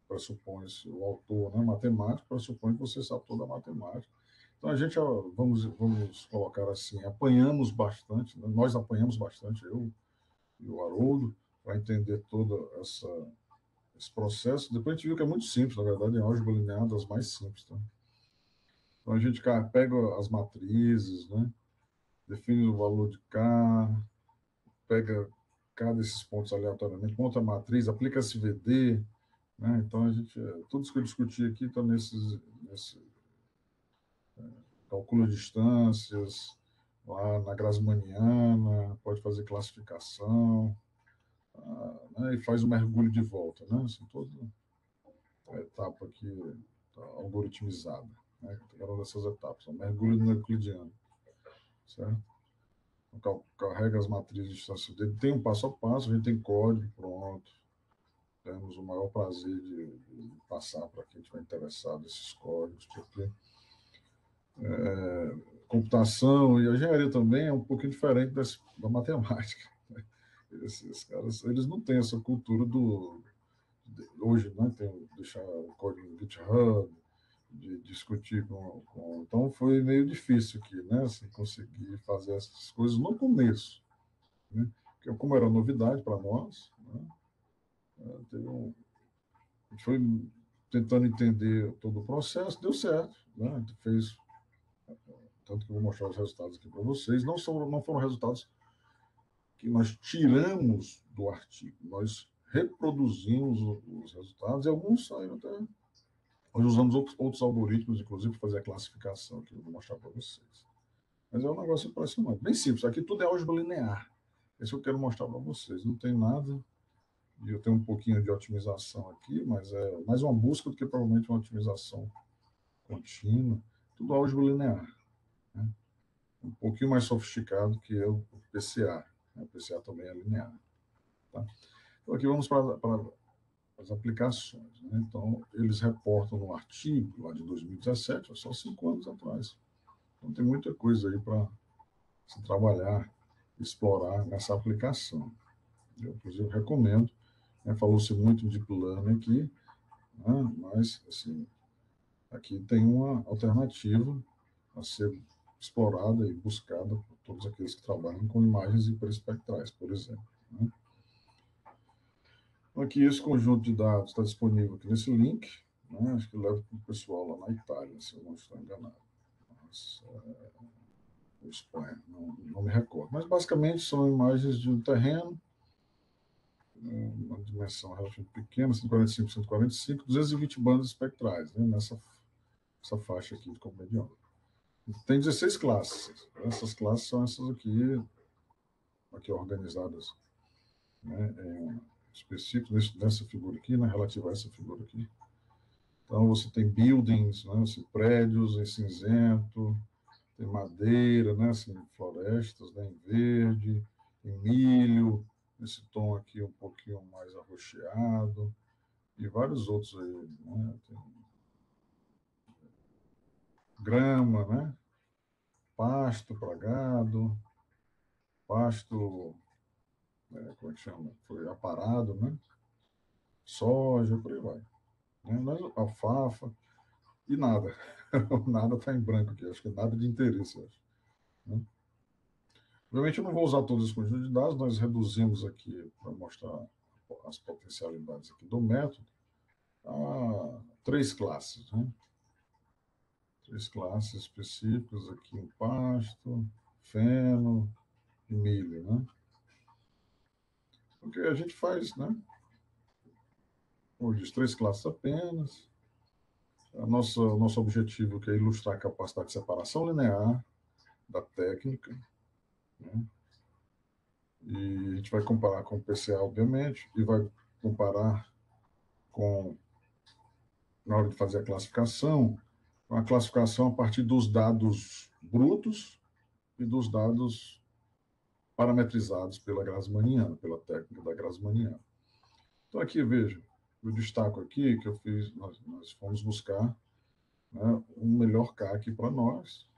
pressupõe-se, o autor, né, matemático, pressupõe que você sabe toda a matemática. Então a gente, vamos colocar assim, apanhamos bastante, né? Nós apanhamos bastante, eu e o Haroldo, para entender todo esse processo. Depois a gente viu que é muito simples, na verdade, em álgebra linear, das mais simples. Tá? Então a gente pega as matrizes, né? Define o valor de K, pega cada desses pontos aleatoriamente, monta a matriz, aplica SVD, né? Então tudo isso que eu discuti aqui está nesse calcula distâncias, lá na Grassmanniana, pode fazer classificação, né, e faz o mergulho de volta, né? Assim, toda a etapa aqui tá algoritmizada, né? Cada uma dessas etapas, o mergulho no euclidiano, certo? Então, carrega as matrizes de distância dele, tem um passo a passo, a gente tem código pronto, temos o maior prazer de passar para quem estiver interessado nesses códigos, porque computação e a engenharia também é um pouquinho diferente da matemática. Esses caras, eles não têm essa cultura hoje, né? Tem deixar o código no GitHub, de discutir então foi meio difícil aqui, né? Assim, conseguir fazer essas coisas no começo, né? Porque como era novidade para nós, né? A gente foi tentando entender todo o processo, deu certo, né? A gente fez, tanto que eu vou mostrar os resultados aqui para vocês. Não foram resultados que nós tiramos do artigo, nós reproduzimos os resultados e alguns saíram até. Nós usamos outros algoritmos, inclusive, para fazer a classificação, que eu vou mostrar para vocês. Mas é um negócio impressionante, bem simples. Aqui tudo é álgebra linear. Esse eu quero mostrar para vocês. Não tem nada. E eu tenho um pouquinho de otimização aqui, mas é mais uma busca do que provavelmente uma otimização contínua. Tudo álgebra linear, né? Um pouquinho mais sofisticado que o PCA. O PCA também é linear. Tá? Então, aqui vamos para as aplicações, né? Então, eles reportam no artigo lá de 2017, só 5 anos atrás. Então, tem muita coisa aí para se trabalhar, explorar nessa aplicação. Eu, inclusive, recomendo. Né? Falou-se muito de Deep Learning aqui, né? Mas, assim, aqui tem uma alternativa a ser explorada e buscada por todos aqueles que trabalham com imagens hiperespectrais, por exemplo, né? Aqui esse conjunto de dados está disponível aqui nesse link, né? Acho que leva para o pessoal lá na Itália, se eu não estou enganado. Mas, o Espanha, não me recordo. Mas basicamente são imagens de um terreno, uma dimensão relativamente pequena, 145 por 145, 220 bandas espectrais, né? Essa faixa aqui de comprimento de onda. Tem 16 classes. Essas classes são essas aqui organizadas, né, específicas nessa figura aqui, né, relativa a essa figura aqui. Então, você tem buildings, né, assim, prédios em cinzento, tem madeira, né, assim, florestas, né, em verde, em milho, esse tom aqui um pouquinho mais arroxeado, e vários outros aí, né, tem grama, né, pasto para gado, pasto, como é que chama? Foi aparado, né? Soja, por aí vai. Né? Mas alfafa e nada. Nada está em branco aqui. Acho que nada de interesse, acho. Né? Obviamente, eu não vou usar todos os conjuntos de dados, nós reduzimos aqui para mostrar as potencialidades aqui do método a 3 classes, né? 3 classes específicas aqui, um pasto, feno e milho, né? O que a gente faz, né? Como eu disse, 3 classes apenas. O nosso objetivo que é ilustrar a capacidade de separação linear da técnica, né? E a gente vai comparar com o PCA, obviamente, e vai comparar com, na hora de fazer a classificação, a classificação a partir dos dados brutos e dos dados parametrizados pela Grassmanniana, pela técnica da Grassmanniana. Então, aqui, veja, eu destaco aqui que nós fomos buscar, né, um melhor CAC para nós.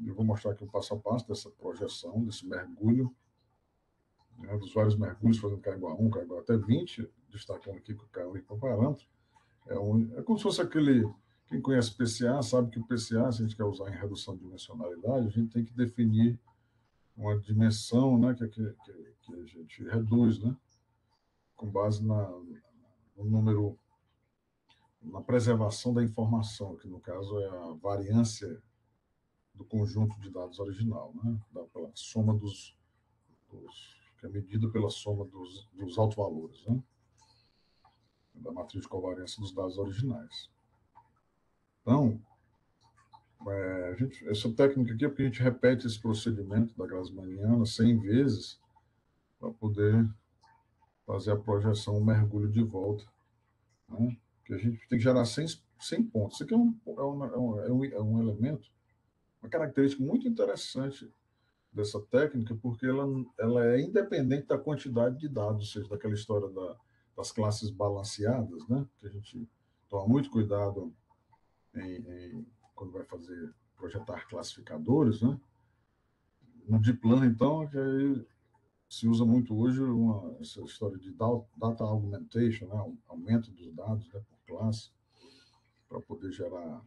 Eu vou mostrar aqui o passo a passo dessa projeção, desse mergulho, né, dos vários mergulhos, fazendo K igual a 1, K igual até 20, destacando aqui que o K é um hipoparâmetro. É como se fosse aquele. Quem conhece PCA sabe que o PCA, se a gente quer usar em redução de dimensionalidade, a gente tem que definir uma dimensão, né, que a gente reduz, né, com base no número, na preservação da informação, que no caso é a variância do conjunto de dados original, né, pela soma que é medida pela soma dos autovalores, né, da matriz de covariância dos dados originais. Então, Essa técnica aqui é porque a gente repete esse procedimento da Grassmanniana 100 vezes para poder fazer a projeção, o mergulho de volta, né? Que a gente tem que gerar 100 pontos. Isso aqui é um elemento, uma característica muito interessante dessa técnica, porque ela é independente da quantidade de dados, ou seja, daquela história das classes balanceadas, né? Que a gente toma muito cuidado quando vai projetar classificadores, né? No Deep Learning, então, que aí se usa muito hoje essa história de data augmentation, né? Aumento dos dados, né, por classe, para poder gerar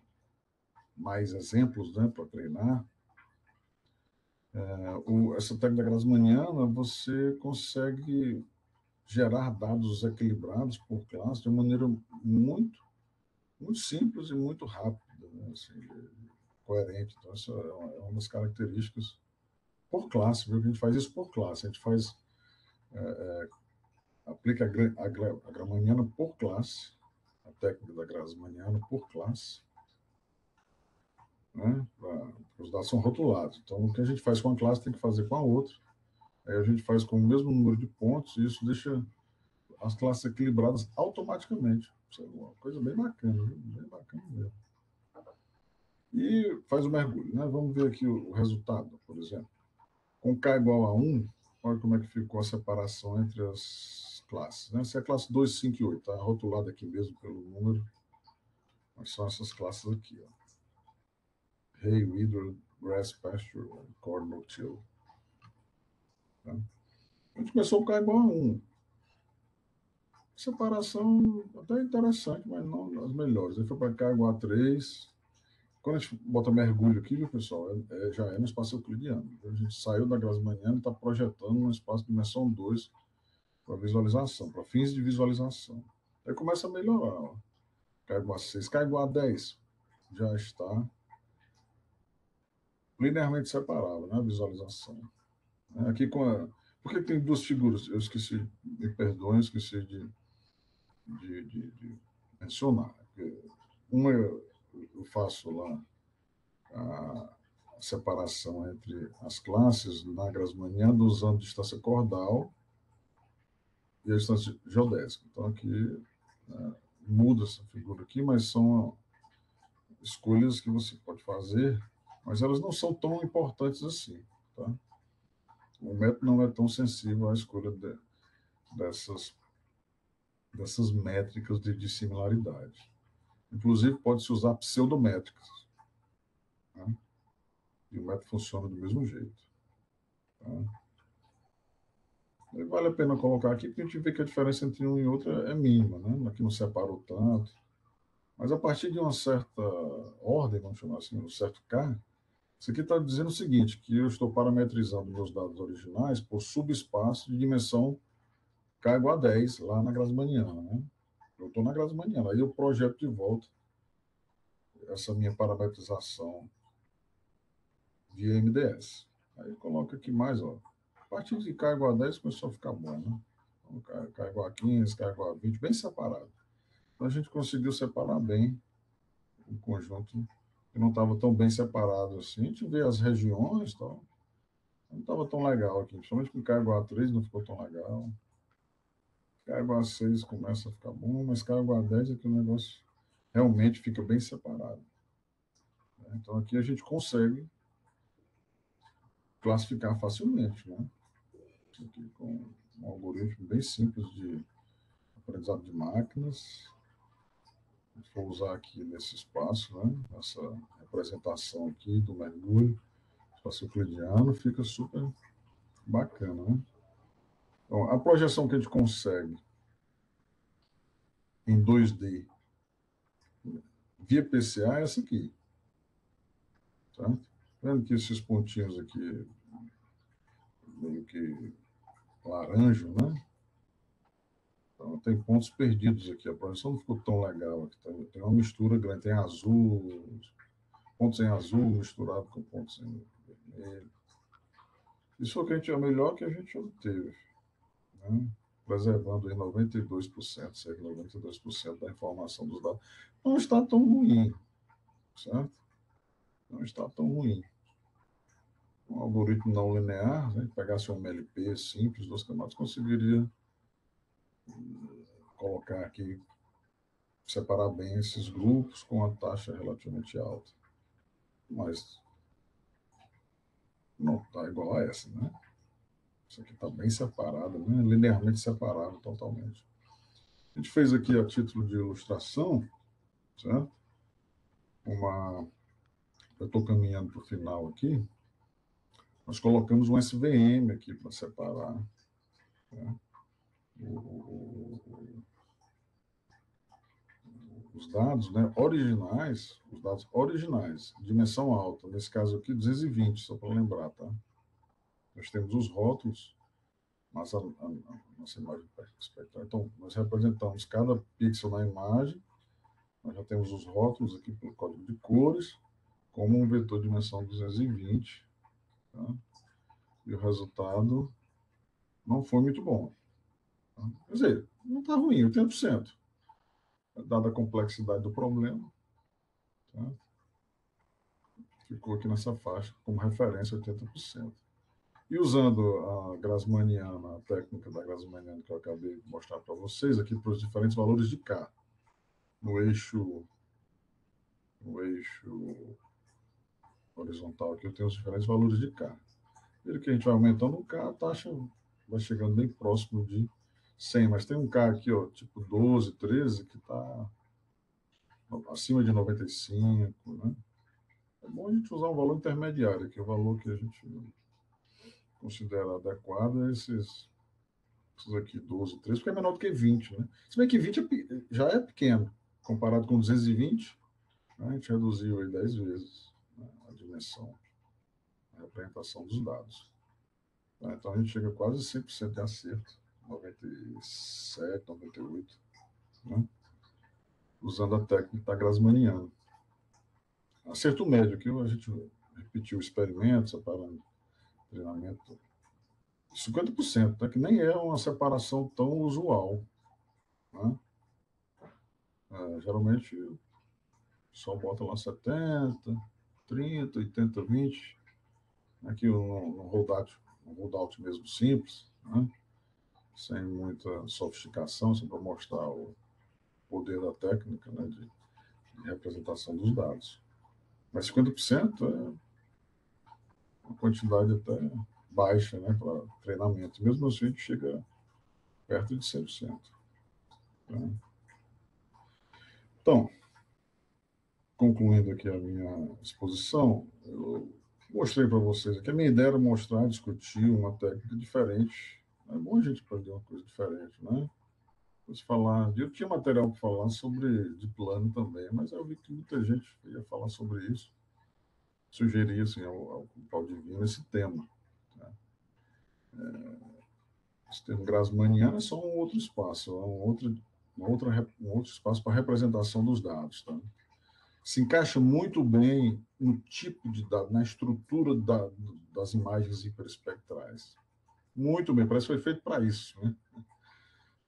mais exemplos, né, para treinar. Essa técnica Grassmanniana, você consegue gerar dados equilibrados por classe de uma maneira muito, muito simples e muito rápida, né? Assim, coerente. Então, essa é uma das características por classe, viu? A gente faz isso por classe. A gente aplica a Grassmanniana por classe, a técnica da Grassmanniana por classe, né? Os dados são rotulados. Então, o que a gente faz com uma classe tem que fazer com a outra. Aí a gente faz com o mesmo número de pontos e isso deixa as classes equilibradas automaticamente. Isso é uma coisa bem bacana, viu? Bem bacana mesmo. E faz o mergulho, né? Vamos ver aqui o resultado, por exemplo. Com K igual a 1, olha como é que ficou a separação entre as classes, né? Se é a classe 2, 5 e 8, está rotulado aqui mesmo pelo número, mas são essas classes aqui, ó. Hay, Weeder, Grass, Pasture, Corn, No-Till. Tá? A gente começou com K igual a 1. Separação até interessante, mas não as melhores. Aí foi para K igual a 3. Quando a gente bota mergulho aqui, viu, pessoal, já é no espaço euclidiano. A gente saiu da Grassmanniana e está projetando um espaço de dimensão 2 para visualização, para fins de visualização. Aí começa a melhorar. Ó. K igual a 6, K igual a 10, já está linearmente separável, né, a visualização. Aqui por que tem duas figuras? Eu esqueci, me perdoem, esqueci de mencionar. Uma eu faço lá a separação entre as classes na Grassmanniana usando distância cordal e a distância geodésica. Então, aqui muda essa figura aqui, mas são escolhas que você pode fazer, mas elas não são tão importantes assim. Tá? O método não é tão sensível à escolha dessas métricas de similaridade. Inclusive, pode-se usar pseudométricas. Tá? E o método funciona do mesmo jeito. Tá? Vale a pena colocar aqui, porque a gente vê que a diferença entre um e outro é mínima, né? Aqui não separou tanto. Mas a partir de uma certa ordem, vamos chamar assim, um certo K, isso aqui está dizendo o seguinte, que eu estou parametrizando meus dados originais por subespaço de dimensão K igual a 10, lá na Grassmanniana, né? Eu estou na Grassmanniana, aí eu projeto de volta essa minha parametrização via MDS. Aí coloca aqui mais, ó. A partir de K igual a 10 começou a ficar bom, né? Então, K igual a 15, K igual a 20, bem separado. Então a gente conseguiu separar bem o conjunto que não estava tão bem separado assim. A gente vê as regiões, tal, não estava tão legal aqui, principalmente com K igual a 3 não ficou tão legal. K igual a 6 começa a ficar bom, mas K igual a 10 é que o negócio realmente fica bem separado. Então aqui a gente consegue classificar facilmente, né? Aqui com um algoritmo bem simples de aprendizado de máquinas. Se for usar aqui nesse espaço, né? Essa representação aqui do mergulho, espaço euclidiano, fica super bacana, né? Então, a projeção que a gente consegue em 2D via PCA é essa aqui. Tá? Vendo que esses pontinhos aqui, meio que laranja, né? Então, tem pontos perdidos aqui. A projeção não ficou tão legal. Aqui tem uma mistura grande. Tem azul, pontos em azul misturado com pontos em vermelho. Isso foi o melhor que a gente obteve. Né? Preservando em 92%, cerca de 92% da informação dos dados. Não está tão ruim, certo? não está tão ruim. Um algoritmo não linear, né, pegasse um MLP simples, 2 camadas, conseguiria colocar aqui, separar bem esses grupos com a taxa relativamente alta. Mas não está igual a essa, né? Isso aqui está bem separado, né? Linearmente separado totalmente. A gente fez aqui a título de ilustração, certo? Eu estou caminhando para o final aqui. Nós colocamos um SVM aqui para separar, né? Os dados, né, originais, os dados originais, dimensão alta, nesse caso aqui 220, só para lembrar, tá? Nós temos os rótulos, nossa imagem espectral. Então, nós representamos cada pixel na imagem, nós já temos os rótulos aqui pelo código de cores, como um vetor de dimensão 220, tá? E o resultado não foi muito bom. Tá? Quer dizer, não está ruim, 80%, dada a complexidade do problema. Tá? Ficou aqui nessa faixa, como referência, 80%. E usando a Grassmanniana, a técnica da Grassmanniana que eu acabei de mostrar para vocês, aqui para os diferentes valores de K, no eixo horizontal, aqui eu tenho os diferentes valores de K. Ele que a gente vai aumentando o K, a taxa vai chegando bem próximo de 100, mas tem um K aqui, ó, tipo 12, 13, que está acima de 95, né? É bom a gente usar um valor intermediário, que é o valor que a gente considera adequado é esses aqui, 12, 13, porque é menor do que 20, né? Se bem que 20 já é pequeno, comparado com 220, né? A gente reduziu aí 10 vezes, né, a dimensão, a representação dos dados. Né? Então a gente chega a quase 100% de acerto, 97, 98, né? Usando a técnica da Grassmanniana. Acerto médio, que a gente repetiu o experimento, separando treinamento, 50%, né? Que nem é uma separação tão usual, né? Geralmente o pessoal bota lá 70, 30, 80, 20. Aqui no rollout mesmo simples, né? Sem muita sofisticação, só para mostrar o poder da técnica, né? de representação dos dados. Mas 50% é uma quantidade até baixa, né? Para treinamento. Mesmo assim, a gente chega perto de 100%. Né? Então, concluindo aqui a minha exposição, eu mostrei para vocês aqui. A minha ideia era mostrar, discutir uma técnica diferente. É bom a gente aprender uma coisa diferente, né? Eu tinha material para falar sobre de plano também, mas eu vi que muita gente ia falar sobre isso. Sugeria assim, ao Claudivino esse tema. Né? Esse termo Grassmanniano é só um outro espaço, é um outro espaço para representação dos dados. Tá? Se encaixa muito bem no tipo de dado, na estrutura das imagens hiperespectrais. Muito bem, parece que foi feito para isso. Né?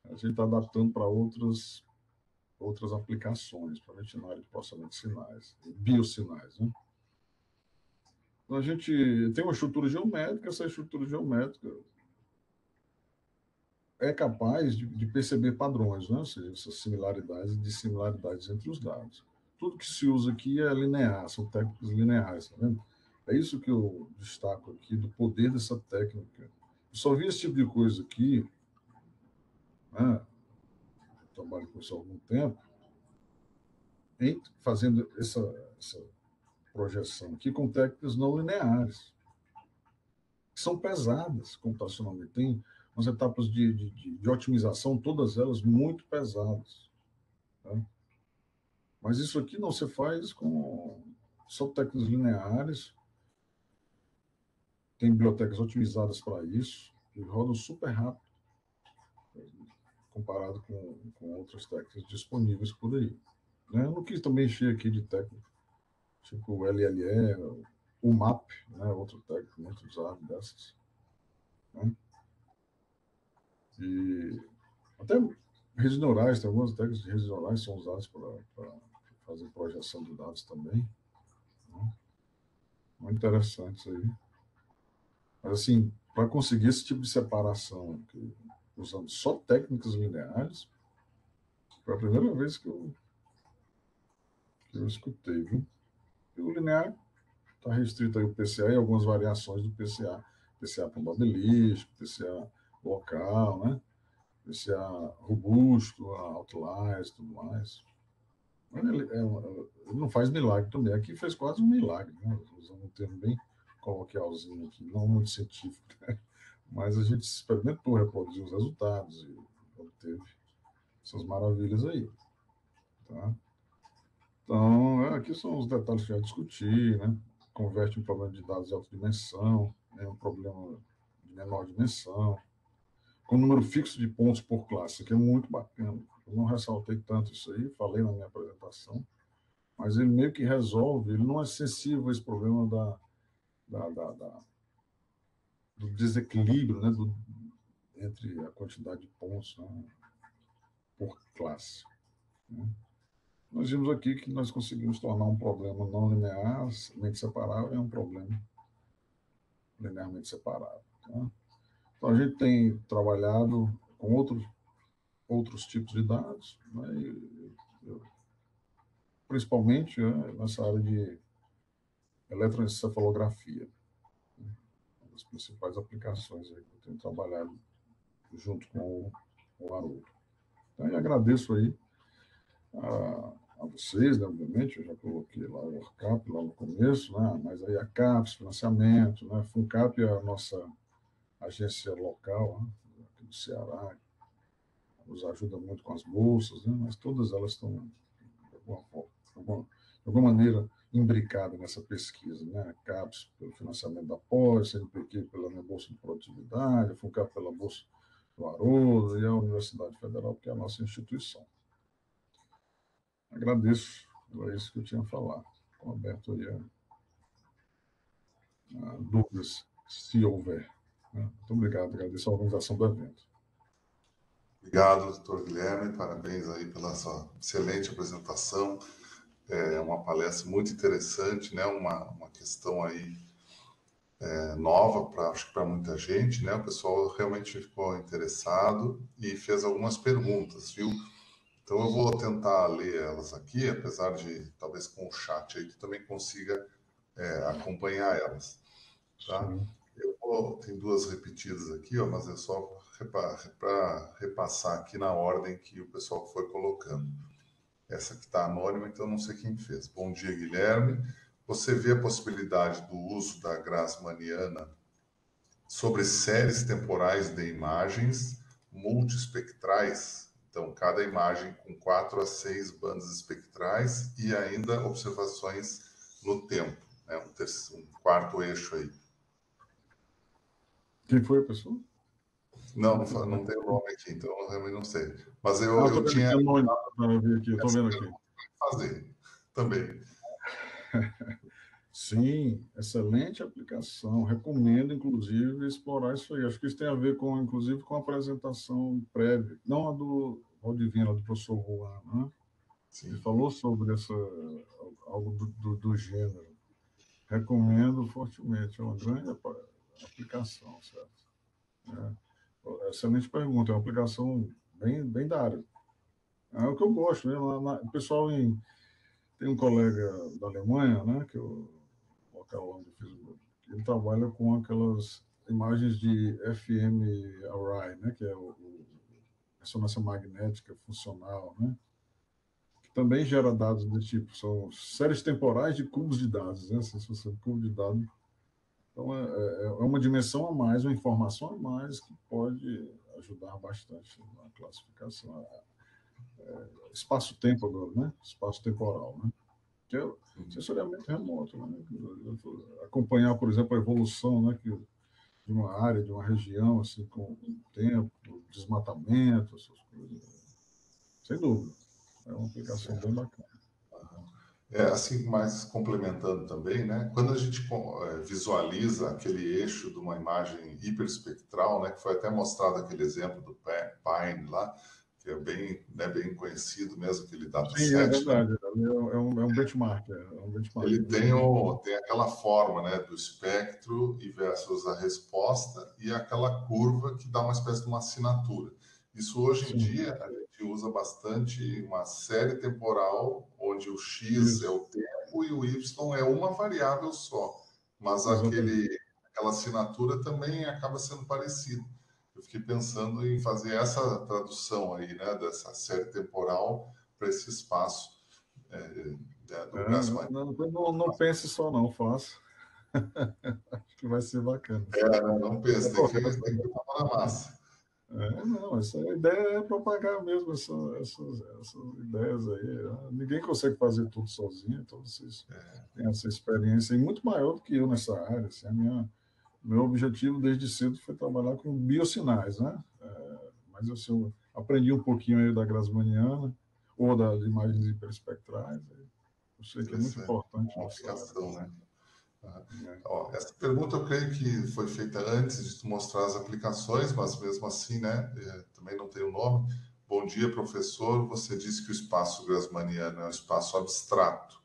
A gente está adaptando para outras aplicações, principalmente na área de processamento de sinais, biosinais. Né? Então, a gente tem uma estrutura geométrica, essa estrutura geométrica é capaz de perceber padrões, né? Ou seja, essas similaridades e dissimilaridades entre os dados. Tudo que se usa aqui é linear, são técnicas lineares, tá vendo? É isso que eu destaco aqui, do poder dessa técnica. Eu só vi esse tipo de coisa aqui, né? Eu trabalho com isso há algum tempo, fazendo essa projeção aqui com técnicas não lineares, que são pesadas computacionalmente. Tem umas etapas de otimização, todas elas muito pesadas. Tá? Mas isso aqui não se faz com só técnicas lineares, tem bibliotecas otimizadas para isso, e rodam super rápido, comparado com outras técnicas disponíveis por aí. Né? Eu não quis também encher aqui de técnica, tipo o LLE, o MAP, né? Outro técnico muito usado dessas. Né? E até redes neurais, tem algumas técnicas de redes neurais que são usadas para fazer projeção de dados também. Né? Muito interessante isso aí. Mas, assim, para conseguir esse tipo de separação, usando só técnicas lineares, foi a primeira vez que eu escutei, viu? E o linear está restrito aí ao PCA e algumas variações do PCA. PCA probabilístico, PCA local, né? PCA robusto, outliers, tudo mais. Ele não faz milagre também. Aqui fez quase um milagre, né? Usando um termo bem coloquialzinho aqui, não muito científico, né? Mas a gente experimentou, reproduziu os resultados e obteve essas maravilhas aí. Tá? Então, aqui são os detalhes que eu já discuti, né? Converte um problema de dados de alta dimensão em um problema de menor dimensão, com número fixo de pontos por classe, que é muito bacana. Eu não ressaltei tanto isso aí, falei na minha apresentação, mas ele meio que resolve, ele não é sensível a esse problema do desequilíbrio, né, entre a quantidade de pontos, né, por classe. Né. Nós vimos aqui que nós conseguimos tornar um problema não linearmente separável em um problema linearmente separável. Tá. Então, a gente tem trabalhado com outros tipos de dados, né, principalmente, né, nessa área de eletroencefalografia, né, uma das principais aplicações aí que eu tenho trabalhado junto com o Haroldo. Então, eu agradeço aí a vocês, né, obviamente, eu já coloquei lá o ORCAP lá no começo, né, mas aí a CAPES, financiamento, né, FUNCAP é a nossa agência local, né, aqui do Ceará, nos ajuda muito com as bolsas, né, mas todas elas estão, de alguma maneira, imbricadas nessa pesquisa, né, a CAPES pelo financiamento da pós, CNPq pela minha bolsa de produtividade, a FUNCAP pela bolsa do Haroldo e a Universidade Federal, que é a nossa instituição. Agradeço, era isso que eu tinha a falar. Estou aberto aí a dúvidas, se houver. Muito obrigado, agradeço a organização do evento. Obrigado, doutor Guilherme, parabéns aí pela sua excelente apresentação. É uma palestra muito interessante, né? Uma questão aí nova, acho que para muita gente, né? O pessoal realmente ficou interessado e fez algumas perguntas, viu? Então eu vou tentar ler elas aqui, apesar de talvez com o chat aí tu também consiga acompanhar elas, tá? Tem duas repetidas aqui, ó, mas é só para repassar aqui na ordem que o pessoal foi colocando. Essa aqui está anônima, então não sei quem fez. Bom dia, Guilherme. Você vê a possibilidade do uso da Grassmanniana sobre séries temporais de imagens multiespectrais? Então, cada imagem com 4 a 6 bandas espectrais e ainda observações no tempo, né? Um quarto eixo aí. Quem foi a pessoa? Não tem o nome aqui, então eu realmente não sei. Mas eu tinha... Eu vi aqui, estou vendo aqui. Fazer também. Sim, excelente aplicação. Recomendo, inclusive, explorar isso aí. Acho que isso tem a ver, inclusive, com a apresentação prévia. Não a do Valdivino, a do professor Juan, né? Ele falou sobre algo do gênero. Recomendo fortemente. É uma grande aplicação, certo? Excelente pergunta. É uma aplicação bem da área. É o que eu gosto, né? O pessoal tem um colega da Alemanha, né? Que eu local onde eu fiz ele trabalha com aquelas imagens de fMRI, né, que é ressonância magnética funcional, né, que também gera dados desse tipo. São séries temporais de cubos de dados, né, se você cubo de dados. Então, é uma dimensão a mais, uma informação a mais que pode ajudar bastante na classificação. Espaço-tempo agora, né, espaço-temporal, né, que é sensoriamento remoto, né? Acompanhar, por exemplo, a evolução, né, de uma área, de uma região, assim, com o tempo, o desmatamento, essas coisas. Sem dúvida. É uma aplicação bem bacana. Assim, mais complementando também, né? Quando a gente visualiza aquele eixo de uma imagem hiperespectral, né? Que foi até mostrado aquele exemplo do Pine lá, que é bem, né, bem conhecido mesmo, aquele Sim, é dataset, né? verdade. É um benchmark. É um benchmark. Ele tem, tem aquela forma, né, do espectro e versus a resposta e aquela curva que dá uma espécie de uma assinatura. Isso hoje em Sim, dia a gente usa bastante uma série temporal onde o x é isso, o tempo e o y é uma variável só, mas exatamente. aquela assinatura também acaba sendo parecido. Eu fiquei pensando em fazer essa tradução aí, né, dessa série temporal para esse espaço do Grassmann. Não pense só, não, faça. Acho que vai ser bacana. Não Essa pensa, tem propaga. que botar a mão na massa. Não, essa ideia é propagar mesmo essas ideias aí. Ninguém consegue fazer tudo sozinho, então vocês têm essa experiência, e muito maior do que eu nessa área. Assim, meu objetivo desde cedo foi trabalhar com biosinais, né? Mas assim, eu aprendi um pouquinho aí da Grassmanniana, ou das imagens hiperespectrais. Eu sei que é muito Interessante. importante Uma nessa área. aplicação, né? Ah, Né? ó, essa pergunta eu creio que foi feita antes de tu mostrar as aplicações, mas mesmo assim, né? Também não tem o nome. Bom dia, professor. Você disse que o espaço grassmanniano é um espaço abstrato,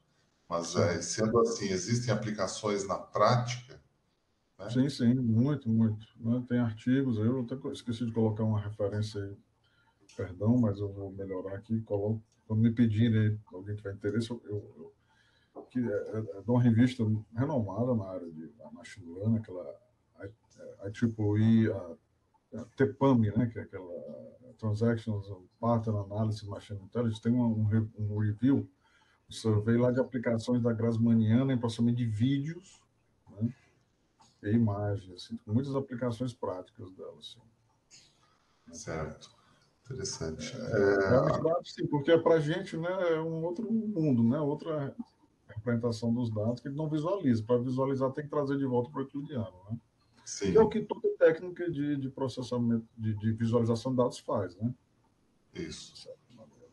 mas Sim. sendo assim, existem aplicações na prática, né? Sim, sim, muito, muito. Né? Tem artigos, eu até esqueci de colocar uma referência aí, perdão, mas eu vou melhorar aqui, coloco, quando me pedirem aí, alguém tiver interesse, que é de uma revista renomada na área de machine learning, aquela IEEE, a TPAM, né, que é aquela Transactions Pattern Analysis Machine Intelligence, tem um review, um survey lá de aplicações da Grassmanniana em processamento de vídeos, né, e imagens, assim, com muitas aplicações práticas dela, assim. Certo. Interessante. Realmente dados, sim, porque para a gente, né, é um outro mundo, né, outra representação dos dados que ele não visualiza. Para visualizar, tem que trazer de volta para o euclidiano, né? Que é o Sim, que toda técnica de processamento, de visualização de dados faz, né? isso. De certa maneira.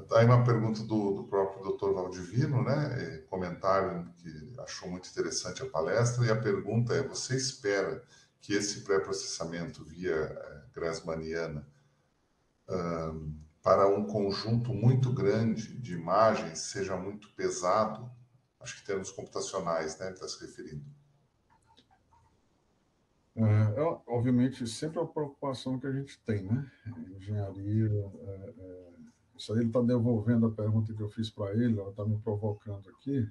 Tá aí uma pergunta do próprio Dr. Valdivino, né? Comentário que achou muito interessante a palestra, e a pergunta é: você espera que esse pré-processamento via Grassmanniana para um conjunto muito grande de imagens seja muito pesado? Acho que em termos computacionais, né? Ele está se referindo. Obviamente, sempre é a preocupação que a gente tem, né? Engenharia. Isso aí ele está devolvendo a pergunta que eu fiz para ele, ela está me provocando aqui.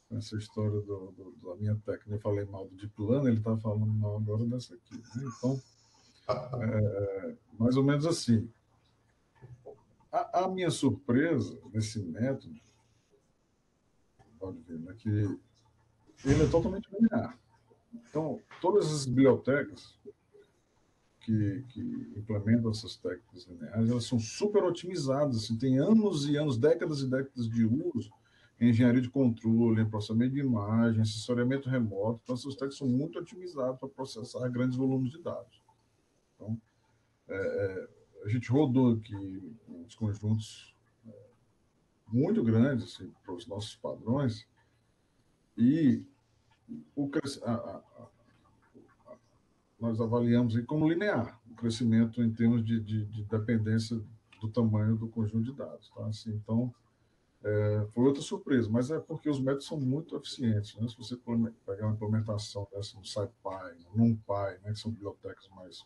Essa história da minha técnica, eu falei mal do Deep Learning, ele está falando mal agora dessa aqui. Né? Então, mais ou menos assim. A minha surpresa nesse método, pode ver, é que ele é totalmente linear. Então, todas as bibliotecas que implementam essas técnicas lineares, elas são super otimizadas, assim, tem anos e anos, décadas e décadas de uso em engenharia de controle, em processamento de imagem, assessoramento remoto. Então, essas técnicas são muito otimizadas para processar grandes volumes de dados. Então, a gente rodou aqui uns conjuntos muito grandes assim, para os nossos padrões e o, nós avaliamos aí como linear o crescimento em termos de dependência do tamanho do conjunto de dados. Tá? Assim, então, foi outra surpresa, mas é porque os métodos são muito eficientes. Né? Se você pegar uma implementação dessa no SciPy, no NumPy, né, que são bibliotecas mais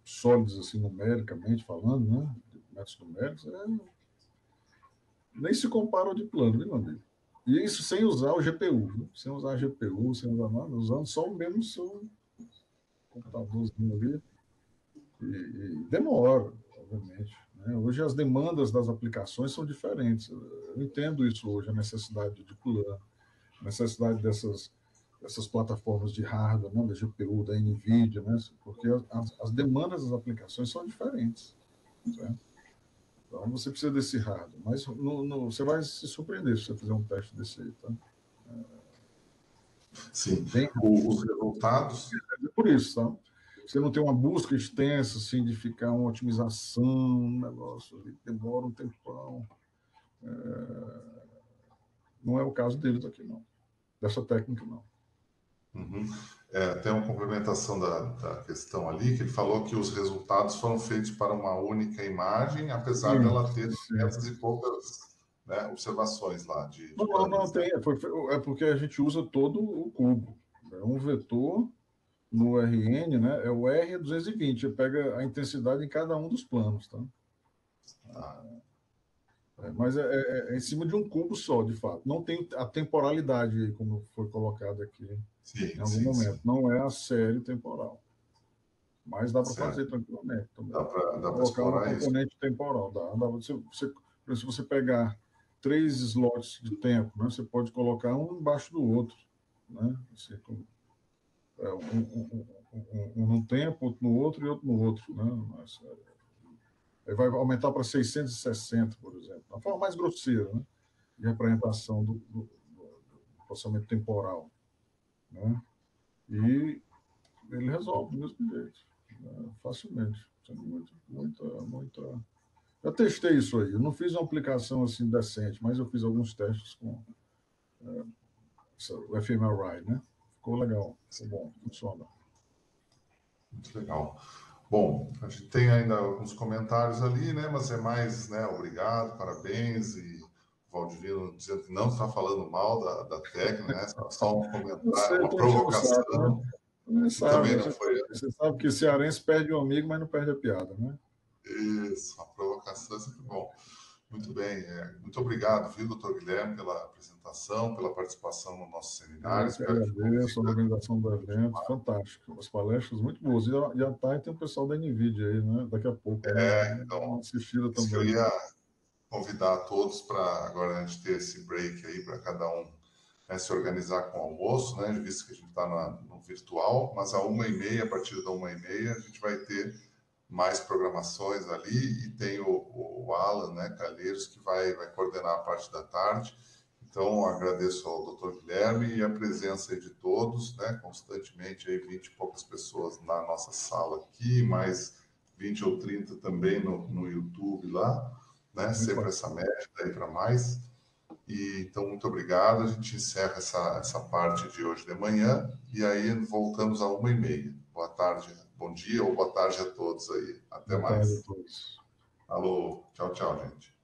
sólidas, assim, numericamente falando, né, métodos numéricos, nem se compara ao de plano, viu, meu amigo? E isso sem usar o GPU, viu? Sem usar a GPU, sem usar nada, usando só o mesmo seu computadorzinho ali. E demora, obviamente. Né? Hoje as demandas das aplicações são diferentes. Eu entendo isso hoje, a necessidade de pular, a necessidade dessas plataformas de hardware, né? Da GPU, da NVIDIA, né? Porque as demandas das aplicações são diferentes. Certo? Então você precisa desse hardware, mas você vai se surpreender se você fizer um teste desse aí. Tá? Sim. Bem Os resultados. rápido. Por isso, tá? Você não tem uma busca extensa, assim, de ficar uma otimização, um negócio ali, demora um tempão. Não é o caso deles aqui, não. Dessa técnica, não. Uhum. Tem uma complementação da questão ali, que ele falou que os resultados foram feitos para uma única imagem, apesar Sim, dela ter sim. 200 e poucas, né, observações lá de Não planos, né? tem. É porque a gente usa todo o cubo. É um vetor no RN, né? É o R 220. Pega a intensidade em cada um dos planos, tá? Ah, Mas é em cima de um cubo só, de fato. Não tem a temporalidade aí, como foi colocado aqui em sim, algum sim, momento. sim. Não é a série temporal. Mas dá para fazer Certo. tranquilamente também. Dá para Colocar um explorar isso. componente temporal. Se você pegar 3 slots de tempo, né, você pode colocar um embaixo do outro. Né? Assim, um num tempo, outro no outro e outro no outro. Né? Aí vai aumentar para 660, por exemplo. A forma mais grosseira, né, de representação do processamento temporal. Né? E ele resolve do mesmo jeito, né, facilmente. Sem muita. Eu testei isso aí. Eu não fiz uma aplicação assim decente, mas eu fiz alguns testes com o fMRI, né? Ficou legal, ficou bom, funciona. Muito legal. Bom, a gente tem ainda alguns comentários ali, né? Mas é mais, né? Obrigado, parabéns. E o Valdivino dizendo que não está falando mal da técnica, né? Só um comentário, Você uma está enchendo o saco, né? provocação. Você E sabe, também né? não foi Você sabe que cearense perde um amigo, mas não perde a piada, né? isso, uma provocação é sempre bom. Muito bem, muito obrigado, viu, doutor Guilherme, pela apresentação, pela participação no nosso seminário. Eu que Espero que agradeço a consiga. organização do evento, fantástico. As palestras muito boas. E a Thay tem o pessoal da NVIDIA aí, né? Daqui a pouco, né? Dá uma Então, assistida isso que eu também. ia convidar todos para agora a gente ter esse break aí para cada um, né, se organizar com o almoço, né, visto que a gente está no virtual, mas a 1h30, a partir da 1h30, a gente vai ter mais programações ali e tem o Alan, né, Calheiros, que vai coordenar a parte da tarde. Então, agradeço ao Dr. Guilherme e a presença aí de todos, né, constantemente aí 20 e poucas pessoas na nossa sala aqui, mais 20 ou 30 também no YouTube lá, né, Muito sempre bacana. essa média daí para mais. E, então, muito obrigado. A gente encerra essa parte de hoje de manhã e aí voltamos a 1h30. Boa tarde, bom dia ou boa tarde a todos aí. Até Boa tarde a mais. todos. Alô, tchau, tchau, gente.